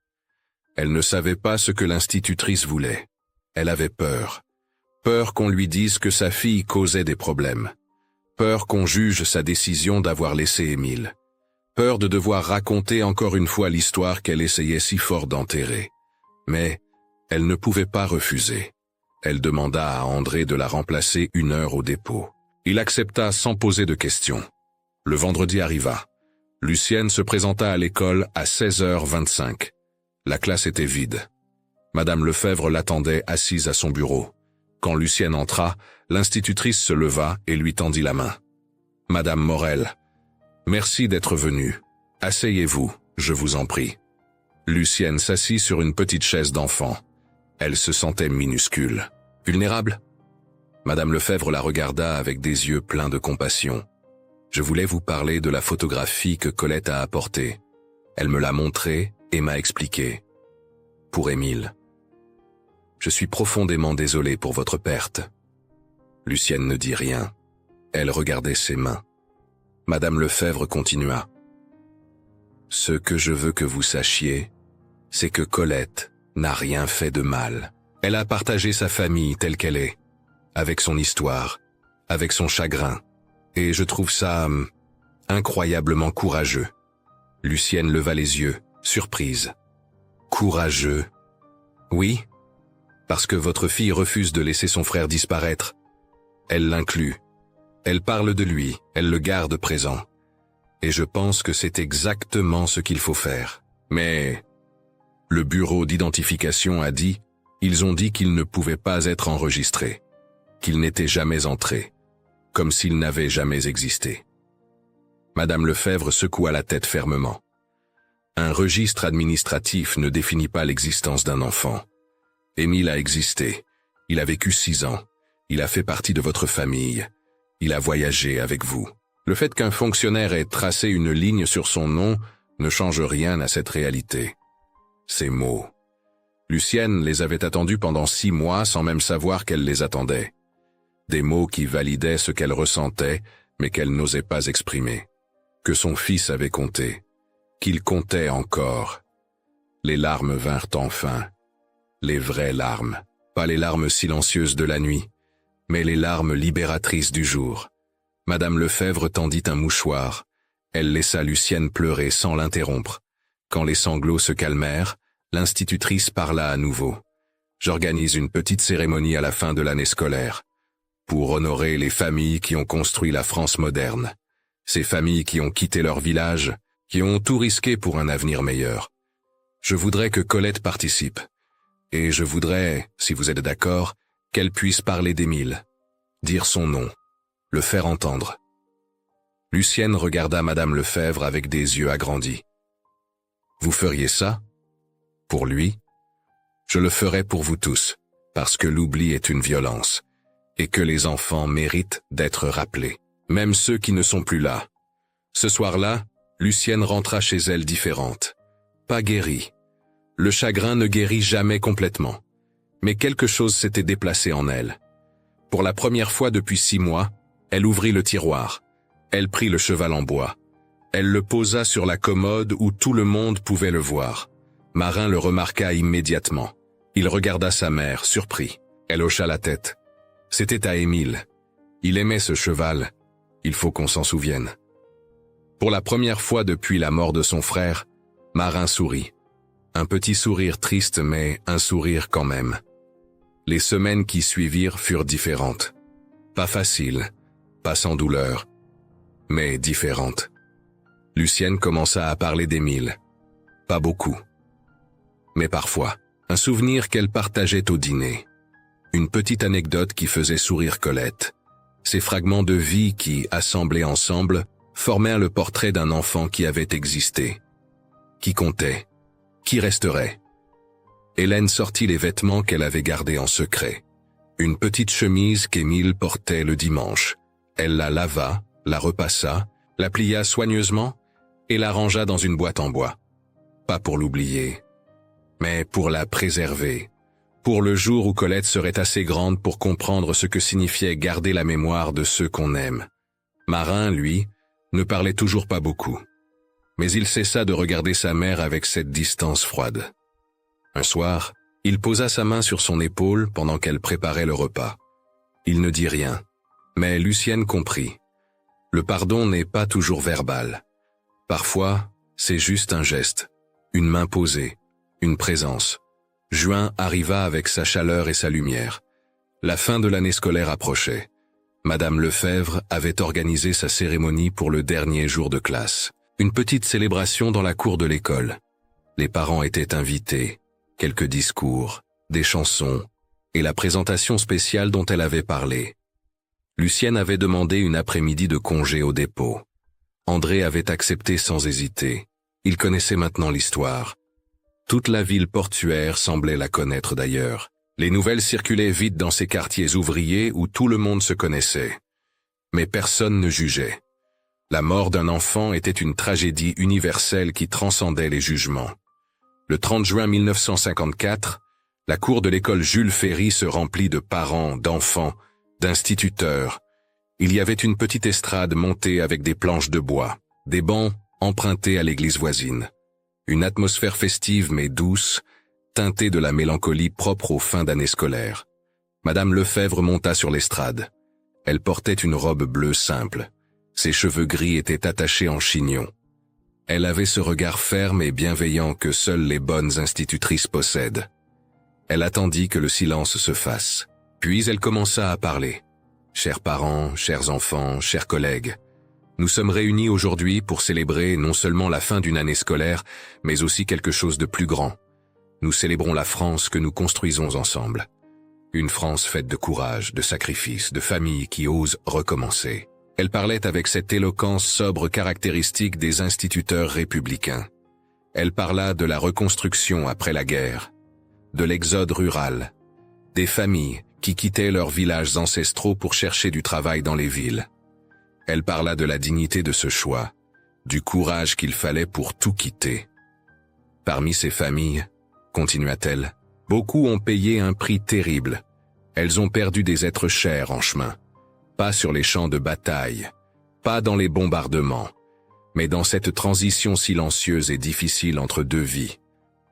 Elle ne savait pas ce que l'institutrice voulait. Elle avait peur. Peur qu'on lui dise que sa fille causait des problèmes. Peur qu'on juge sa décision d'avoir laissé Émile. Peur de devoir raconter encore une fois l'histoire qu'elle essayait si fort d'enterrer. Mais elle ne pouvait pas refuser. Elle demanda à André de la remplacer 1 heure au dépôt. Il accepta sans poser de questions. Le vendredi arriva. Lucienne se présenta à l'école à 16h25. La classe était vide. Madame Lefebvre l'attendait assise à son bureau. Quand Lucienne entra, l'institutrice se leva et lui tendit la main. « Madame Morel, merci d'être venue. Asseyez-vous, je vous en prie. » Lucienne s'assit sur une petite chaise d'enfant. Elle se sentait minuscule. Vulnérable ? Madame Lefebvre la regarda avec des yeux pleins de compassion. « Je voulais vous parler de la photographie que Colette a apportée. Elle me l'a montrée et m'a expliqué. Pour Émile. » Je suis profondément désolé pour votre perte. » Lucienne ne dit rien. Elle regardait ses mains. Madame Lefebvre continua. « Ce que je veux que vous sachiez, c'est que Colette n'a rien fait de mal. Elle a partagé sa famille telle qu'elle est, avec son histoire, avec son chagrin, et je trouve ça incroyablement courageux. » Lucienne leva les yeux, surprise. « Courageux? Oui, parce que votre fille refuse de laisser son frère disparaître. Elle l'inclut. Elle parle de lui, elle le garde présent. Et je pense que c'est exactement ce qu'il faut faire. Mais le bureau d'identification a dit, ils ont dit qu'il ne pouvait pas être enregistré, qu'il n'était jamais entré, comme s'il n'avait jamais existé. » Madame Lefebvre secoua la tête fermement. « Un registre administratif ne définit pas l'existence d'un enfant. Émile a existé. Il a vécu 6 ans. Il a fait partie de votre famille. Il a voyagé avec vous. Le fait qu'un fonctionnaire ait tracé une ligne sur son nom ne change rien à cette réalité. » Ces mots. Lucienne les avait attendus pendant 6 mois sans même savoir qu'elle les attendait. Des mots qui validaient ce qu'elle ressentait, mais qu'elle n'osait pas exprimer. Que son fils avait compté. Qu'il comptait encore. Les larmes vinrent enfin. Les vraies larmes. Pas les larmes silencieuses de la nuit, mais les larmes libératrices du jour. Madame Lefebvre tendit un mouchoir. Elle laissa Lucienne pleurer sans l'interrompre. Quand les sanglots se calmèrent, l'institutrice parla à nouveau. « J'organise une petite cérémonie à la fin de l'année scolaire, pour honorer les familles qui ont construit la France moderne. Ces familles qui ont quitté leur village, qui ont tout risqué pour un avenir meilleur. Je voudrais que Colette participe. Et je voudrais, si vous êtes d'accord, qu'elle puisse parler d'Émile, dire son nom, le faire entendre. » Lucienne regarda Madame Lefebvre avec des yeux agrandis. « Vous feriez ça? Pour lui? Je le ferai pour vous tous, parce que l'oubli est une violence, et que les enfants méritent d'être rappelés, même ceux qui ne sont plus là. » Ce soir-là, Lucienne rentra chez elle différente, pas guérie. Le chagrin ne guérit jamais complètement, mais quelque chose s'était déplacé en elle. Pour la première fois depuis 6 mois, elle ouvrit le tiroir. Elle prit le cheval en bois. Elle le posa sur la commode où tout le monde pouvait le voir. Marin le remarqua immédiatement. Il regarda sa mère, surpris. Elle hocha la tête. C'était à Émile. Il aimait ce cheval. Il faut qu'on s'en souvienne. Pour la première fois depuis la mort de son frère, Marin sourit. Un petit sourire triste, mais un sourire quand même. Les semaines qui suivirent furent différentes. Pas faciles, pas sans douleur, mais différentes. Lucienne commença à parler d'Émile. Pas beaucoup. Mais parfois, un souvenir qu'elle partageait au dîner. Une petite anecdote qui faisait sourire Colette. Ces fragments de vie qui, assemblés ensemble, formèrent le portrait d'un enfant qui avait existé. Qui comptait. Qui resterait? Hélène sortit les vêtements qu'elle avait gardés en secret. Une petite chemise qu'Émile portait le dimanche. Elle la lava, la repassa, la plia soigneusement et la rangea dans une boîte en bois. Pas pour l'oublier, mais pour la préserver. Pour le jour où Colette serait assez grande pour comprendre ce que signifiait garder la mémoire de ceux qu'on aime. Marin, lui, ne parlait toujours pas beaucoup. Mais il cessa de regarder sa mère avec cette distance froide. Un soir, il posa sa main sur son épaule pendant qu'elle préparait le repas. Il ne dit rien, mais Lucienne comprit. Le pardon n'est pas toujours verbal. Parfois, c'est juste un geste, une main posée, une présence. Juin arriva avec sa chaleur et sa lumière. La fin de l'année scolaire approchait. Madame Lefebvre avait organisé sa cérémonie pour le dernier jour de classe. Une petite célébration dans la cour de l'école. Les parents étaient invités, quelques discours, des chansons, et la présentation spéciale dont elle avait parlé. Lucienne avait demandé une après-midi de congé au dépôt. André avait accepté sans hésiter. Il connaissait maintenant l'histoire. Toute la ville portuaire semblait la connaître d'ailleurs. Les nouvelles circulaient vite dans ces quartiers ouvriers où tout le monde se connaissait. Mais personne ne jugeait. La mort d'un enfant était une tragédie universelle qui transcendait les jugements. Le 30 juin 1954, La cour de l'école Jules Ferry se remplit de parents, d'enfants, d'instituteurs. Il y avait une petite estrade montée avec des planches de bois, des bancs empruntés à l'église voisine. Une atmosphère festive mais douce, teintée de la mélancolie propre aux fins d'année scolaire. Madame Lefebvre monta sur l'estrade. Elle portait une robe bleue simple. Ses cheveux gris étaient attachés en chignon. Elle avait ce regard ferme et bienveillant que seules les bonnes institutrices possèdent. Elle attendit que le silence se fasse. Puis elle commença à parler. « Chers parents, chers enfants, chers collègues, nous sommes réunis aujourd'hui pour célébrer non seulement la fin d'une année scolaire, mais aussi quelque chose de plus grand. Nous célébrons la France que nous construisons ensemble. Une France faite de courage, de sacrifice, de familles qui osent recommencer. » Elle parlait avec cette éloquence sobre caractéristique des instituteurs républicains. Elle parla de la reconstruction après la guerre, de l'exode rural, des familles qui quittaient leurs villages ancestraux pour chercher du travail dans les villes. Elle parla de la dignité de ce choix, du courage qu'il fallait pour tout quitter. Parmi ces familles, continua-t-elle, beaucoup ont payé un prix terrible. Elles ont perdu des êtres chers en chemin. Pas sur les champs de bataille, pas dans les bombardements, mais dans cette transition silencieuse et difficile entre deux vies,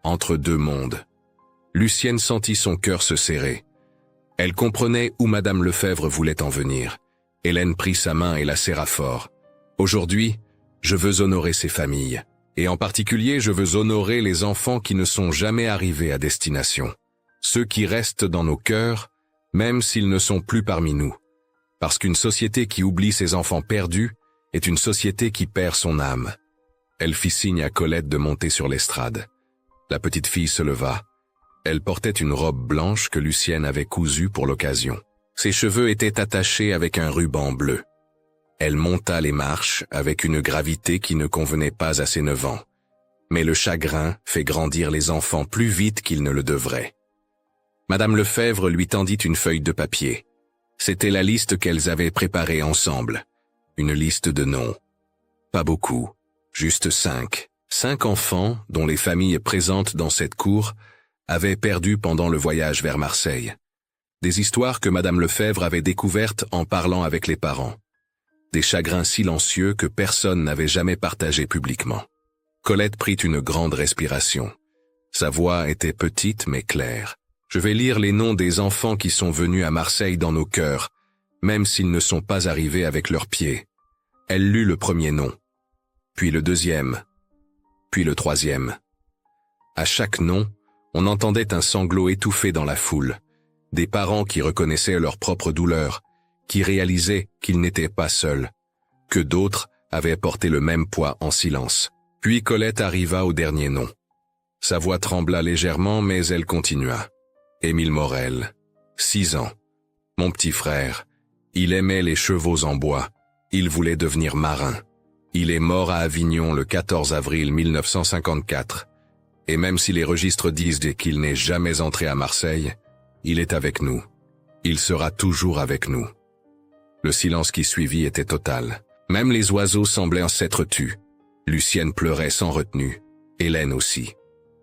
entre deux mondes. Lucienne sentit son cœur se serrer. Elle comprenait où Madame Lefebvre voulait en venir. Hélène prit sa main et la serra fort. « Aujourd'hui, je veux honorer ces familles, et en particulier je veux honorer les enfants qui ne sont jamais arrivés à destination, ceux qui restent dans nos cœurs, même s'ils ne sont plus parmi nous. Parce qu'une société qui oublie ses enfants perdus est une société qui perd son âme. » Elle fit signe à Colette de monter sur l'estrade. La petite fille se leva. Elle portait une robe blanche que Lucienne avait cousue pour l'occasion. Ses cheveux étaient attachés avec un ruban bleu. Elle monta les marches avec une gravité qui ne convenait pas à ses 9 ans. Mais le chagrin fait grandir les enfants plus vite qu'ils ne le devraient. Madame Lefebvre lui tendit une feuille de papier. C'était la liste qu'elles avaient préparée ensemble. Une liste de noms. Pas beaucoup, juste 5. 5 enfants dont les familles présentes dans cette cour avaient perdu pendant le voyage vers Marseille. Des histoires que Madame Lefebvre avait découvertes en parlant avec les parents. Des chagrins silencieux que personne n'avait jamais partagés publiquement. Colette prit une grande respiration. Sa voix était petite mais claire. « Je vais lire les noms des enfants qui sont venus à Marseille dans nos cœurs, même s'ils ne sont pas arrivés avec leurs pieds. » Elle lut le premier nom, puis le deuxième, puis le troisième. À chaque nom, on entendait un sanglot étouffé dans la foule. Des parents qui reconnaissaient leur propre douleur, qui réalisaient qu'ils n'étaient pas seuls, que d'autres avaient porté le même poids en silence. Puis Colette arriva au dernier nom. Sa voix trembla légèrement, mais elle continua. Émile Morel, 6 ans. Mon petit frère. Il aimait les chevaux en bois. Il voulait devenir marin. Il est mort à Avignon le 14 avril 1954. Et même si les registres disent qu'il n'est jamais entré à Marseille, il est avec nous. Il sera toujours avec nous. Le silence qui suivit était total. Même les oiseaux semblaient s'être tus. Lucienne pleurait sans retenue. Hélène aussi.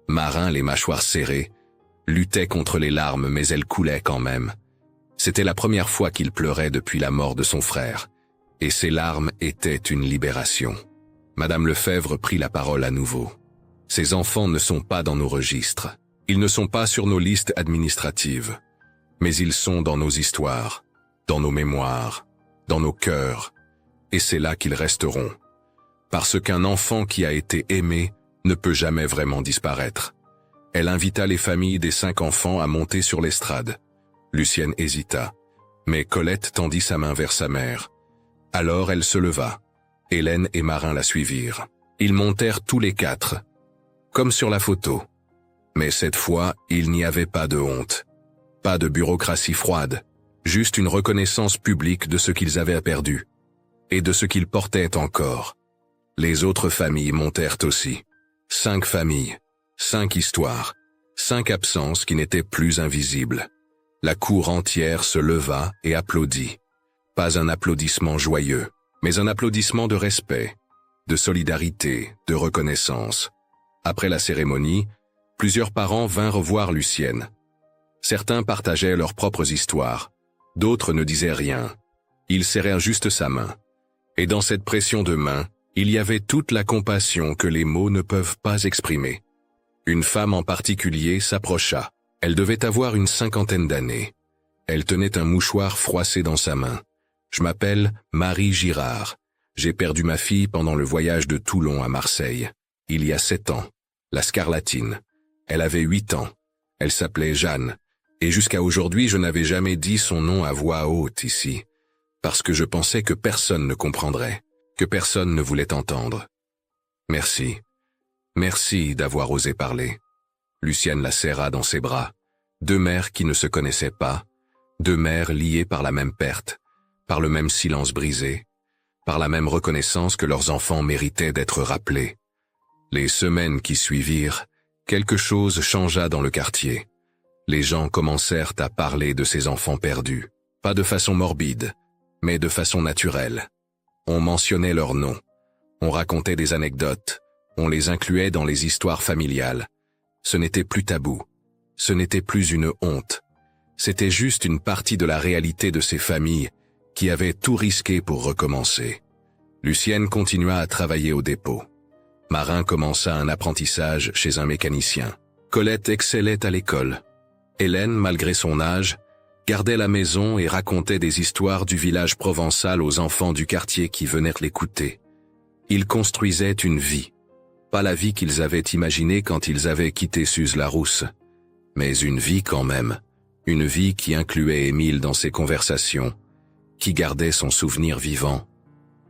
Marin, les mâchoires serrées, luttait contre les larmes, mais elles coulaient quand même. C'était la première fois qu'il pleurait depuis la mort de son frère, et ses larmes étaient une libération. Madame Lefebvre prit la parole à nouveau. Ces enfants ne sont pas dans nos registres. Ils ne sont pas sur nos listes administratives. Mais ils sont dans nos histoires, dans nos mémoires, dans nos cœurs. Et c'est là qu'ils resteront. Parce qu'un enfant qui a été aimé ne peut jamais vraiment disparaître. Elle invita les familles des 5 enfants à monter sur l'estrade. Lucienne hésita, mais Colette tendit sa main vers sa mère. Alors elle se leva. Hélène et Marin la suivirent. Ils montèrent tous les 4, comme sur la photo. Mais cette fois, il n'y avait pas de honte. Pas de bureaucratie froide, juste une reconnaissance publique de ce qu'ils avaient perdu, et de ce qu'ils portaient encore. Les autres familles montèrent aussi. 5 familles. 5 histoires, 5 absences qui n'étaient plus invisibles. La cour entière se leva et applaudit. Pas un applaudissement joyeux, mais un applaudissement de respect, de solidarité, de reconnaissance. Après la cérémonie, plusieurs parents vinrent voir Lucienne. Certains partageaient leurs propres histoires, d'autres ne disaient rien. Ils serrèrent juste sa main. Et dans cette pression de main, il y avait toute la compassion que les mots ne peuvent pas exprimer. Une femme en particulier s'approcha. Elle devait avoir une 50aine d'années. Elle tenait un mouchoir froissé dans sa main. « Je m'appelle Marie Girard. J'ai perdu ma fille pendant le voyage de Toulon à Marseille. Il y a 7 ans. La scarlatine. Elle avait 8 ans. Elle s'appelait Jeanne. Et jusqu'à aujourd'hui, je n'avais jamais dit son nom à voix haute ici, parce que je pensais que personne ne comprendrait, que personne ne voulait entendre. Merci. Merci d'avoir osé parler. » Lucienne la serra dans ses bras. Deux mères qui ne se connaissaient pas, deux mères liées par la même perte, par le même silence brisé, par la même reconnaissance que leurs enfants méritaient d'être rappelés. Les semaines qui suivirent, quelque chose changea dans le quartier. Les gens commencèrent à parler de ces enfants perdus, pas de façon morbide, mais de façon naturelle. On mentionnait leurs noms, on racontait des anecdotes, on les incluait dans les histoires familiales. Ce n'était plus tabou, ce n'était plus une honte. C'était juste une partie de la réalité de ces familles qui avaient tout risqué pour recommencer. Lucienne continua à travailler au dépôt. Marin commença un apprentissage chez un mécanicien. Colette excellait à l'école. Hélène, malgré son âge, gardait la maison et racontait des histoires du village provençal aux enfants du quartier qui venaient l'écouter. Ils construisaient une vie. Pas la vie qu'ils avaient imaginée quand ils avaient quitté Suze-la-Rousse, mais une vie quand même, une vie qui incluait Émile dans ses conversations, qui gardait son souvenir vivant.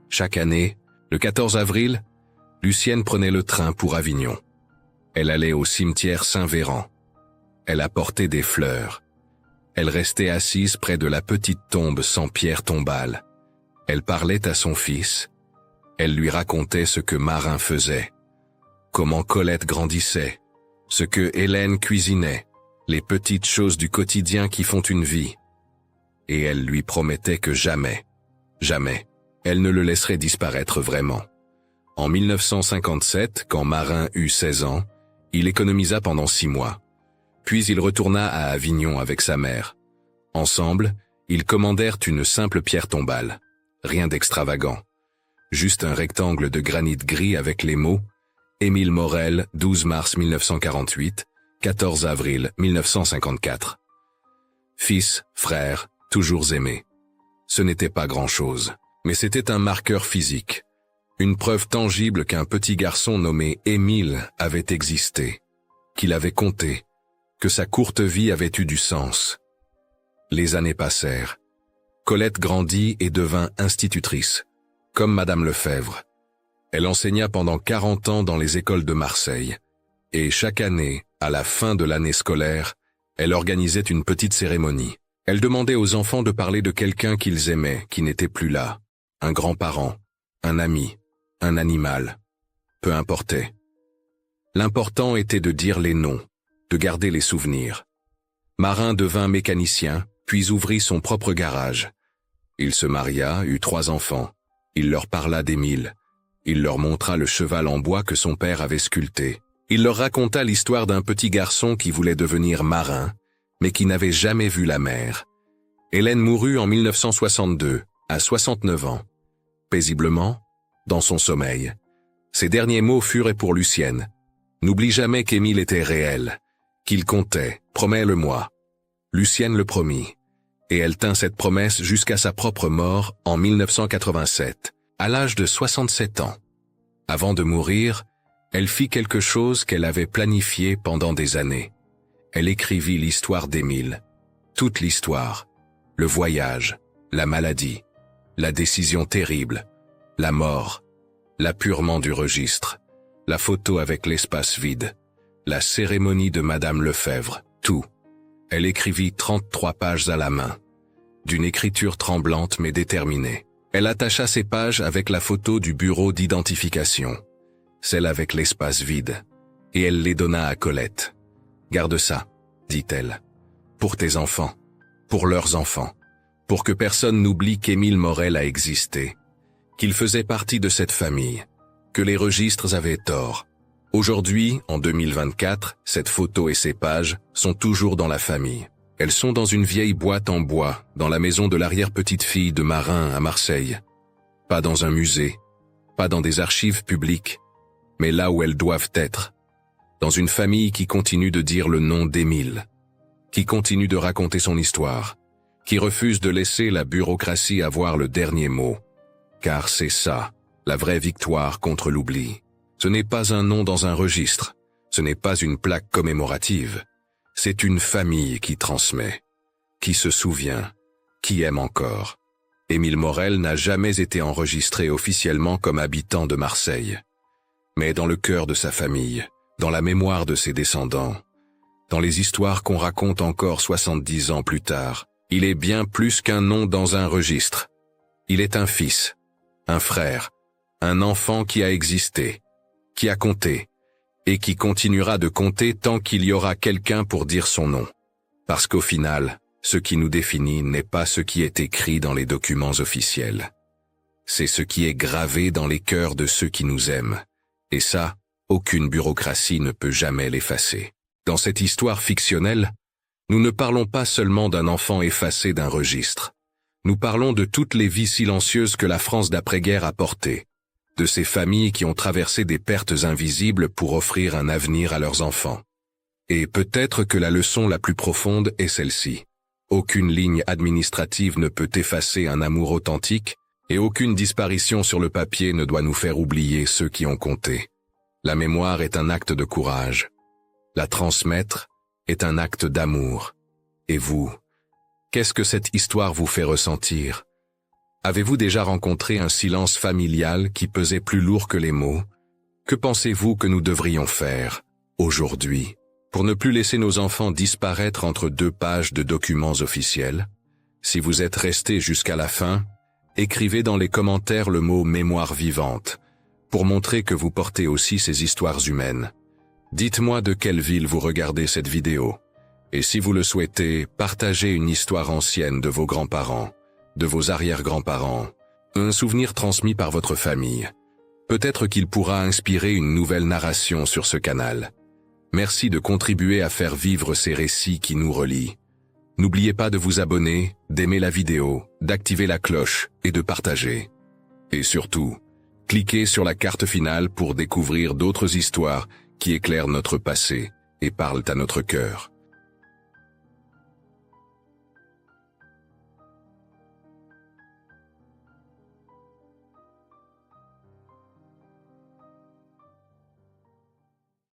Chaque année, le 14 avril, Lucienne prenait le train pour Avignon. Elle allait au cimetière Saint-Véran. Elle apportait des fleurs. Elle restait assise près de la petite tombe sans pierre tombale. Elle parlait à son fils. Elle lui racontait ce que Marin faisait, comment Colette grandissait, ce que Hélène cuisinait, les petites choses du quotidien qui font une vie. Et elle lui promettait que jamais, jamais, elle ne le laisserait disparaître vraiment. En 1957, quand Marin eut 16 ans, il économisa pendant 6 mois. Puis il retourna à Avignon avec sa mère. Ensemble, ils commandèrent une simple pierre tombale. Rien d'extravagant. Juste un rectangle de granit gris avec les mots « Émile Morel, 12 mars 1948, 14 avril 1954 ». Fils, frère, toujours aimé. Ce n'était pas grand-chose, mais c'était un marqueur physique. Une preuve tangible qu'un petit garçon nommé Émile avait existé, qu'il avait compté, que sa courte vie avait eu du sens. Les années passèrent. Colette grandit et devint institutrice, comme Madame Lefebvre. Elle enseigna pendant 40 ans dans les écoles de Marseille, et chaque année, à la fin de l'année scolaire, elle organisait une petite cérémonie. Elle demandait aux enfants de parler de quelqu'un qu'ils aimaient, qui n'était plus là, un grand-parent, un ami, un animal, peu importait. L'important était de dire les noms, de garder les souvenirs. Marin devint mécanicien, puis ouvrit son propre garage. Il se maria, eut 3 enfants. Il leur parla d'Émile. Il leur montra le cheval en bois que son père avait sculpté. Il leur raconta l'histoire d'un petit garçon qui voulait devenir marin, mais qui n'avait jamais vu la mer. Hélène mourut en 1962, à 69 ans. Paisiblement, dans son sommeil. Ses derniers mots furent pour Lucienne. « N'oublie jamais qu'Émile était réel, qu'il comptait, promets-le-moi. » Lucienne le promit, et elle tint cette promesse jusqu'à sa propre mort en 1987, à l'âge de 67 ans. Avant de mourir, elle fit quelque chose qu'elle avait planifié pendant des années. Elle écrivit l'histoire d'Émile, toute l'histoire, le voyage, la maladie, la décision terrible, la mort, l'appurement du registre, la photo avec l'espace vide, la cérémonie de Madame Lefebvre, tout. Elle écrivit 33 pages à la main, d'une écriture tremblante mais déterminée. Elle attacha ces pages avec la photo du bureau d'identification, celle avec l'espace vide, et elle les donna à Colette. « Garde ça, dit-elle, pour tes enfants, pour leurs enfants, pour que personne n'oublie qu'Émile Morel a existé, qu'il faisait partie de cette famille, que les registres avaient tort. Aujourd'hui, en 2024, cette photo et ces pages sont toujours dans la famille. Elles sont dans une vieille boîte en bois, dans la maison de l'arrière-petite-fille de marin à Marseille. Pas dans un musée, pas dans des archives publiques, mais là où elles doivent être. Dans une famille qui continue de dire le nom d'Émile, qui continue de raconter son histoire, qui refuse de laisser la bureaucratie avoir le dernier mot. Car c'est ça, la vraie victoire contre l'oubli. Ce n'est pas un nom dans un registre, ce n'est pas une plaque commémorative. C'est une famille qui transmet, qui se souvient, qui aime encore. Émile Morel n'a jamais été enregistré officiellement comme habitant de Marseille. Mais dans le cœur de sa famille, dans la mémoire de ses descendants, dans les histoires qu'on raconte encore 70 ans plus tard, il est bien plus qu'un nom dans un registre. Il est un fils, un frère, un enfant qui a existé, qui a compté, et qui continuera de compter tant qu'il y aura quelqu'un pour dire son nom. Parce qu'au final, ce qui nous définit n'est pas ce qui est écrit dans les documents officiels. C'est ce qui est gravé dans les cœurs de ceux qui nous aiment. Et ça, aucune bureaucratie ne peut jamais l'effacer. Dans cette histoire fictionnelle, nous ne parlons pas seulement d'un enfant effacé d'un registre. Nous parlons de toutes les vies silencieuses que la France d'après-guerre a portées, de ces familles qui ont traversé des pertes invisibles pour offrir un avenir à leurs enfants. Et peut-être que la leçon la plus profonde est celle-ci. Aucune ligne administrative ne peut effacer un amour authentique, et aucune disparition sur le papier ne doit nous faire oublier ceux qui ont compté. La mémoire est un acte de courage. La transmettre est un acte d'amour. Et vous, qu'est-ce que cette histoire vous fait ressentir? Avez-vous déjà rencontré un silence familial qui pesait plus lourd que les mots? Que pensez-vous que nous devrions faire, aujourd'hui, pour ne plus laisser nos enfants disparaître entre deux pages de documents officiels? Si vous êtes resté jusqu'à la fin, écrivez dans les commentaires le mot « mémoire vivante » pour montrer que vous portez aussi ces histoires humaines. Dites-moi de quelle ville vous regardez cette vidéo. Et si vous le souhaitez, partagez une histoire ancienne de vos grands-parents, de vos arrière-grands-parents, un souvenir transmis par votre famille. Peut-être qu'il pourra inspirer une nouvelle narration sur ce canal. Merci de contribuer à faire vivre ces récits qui nous relient. N'oubliez pas de vous abonner, d'aimer la vidéo, d'activer la cloche et de partager. Et surtout, cliquez sur la carte finale pour découvrir d'autres histoires qui éclairent notre passé et parlent à notre cœur.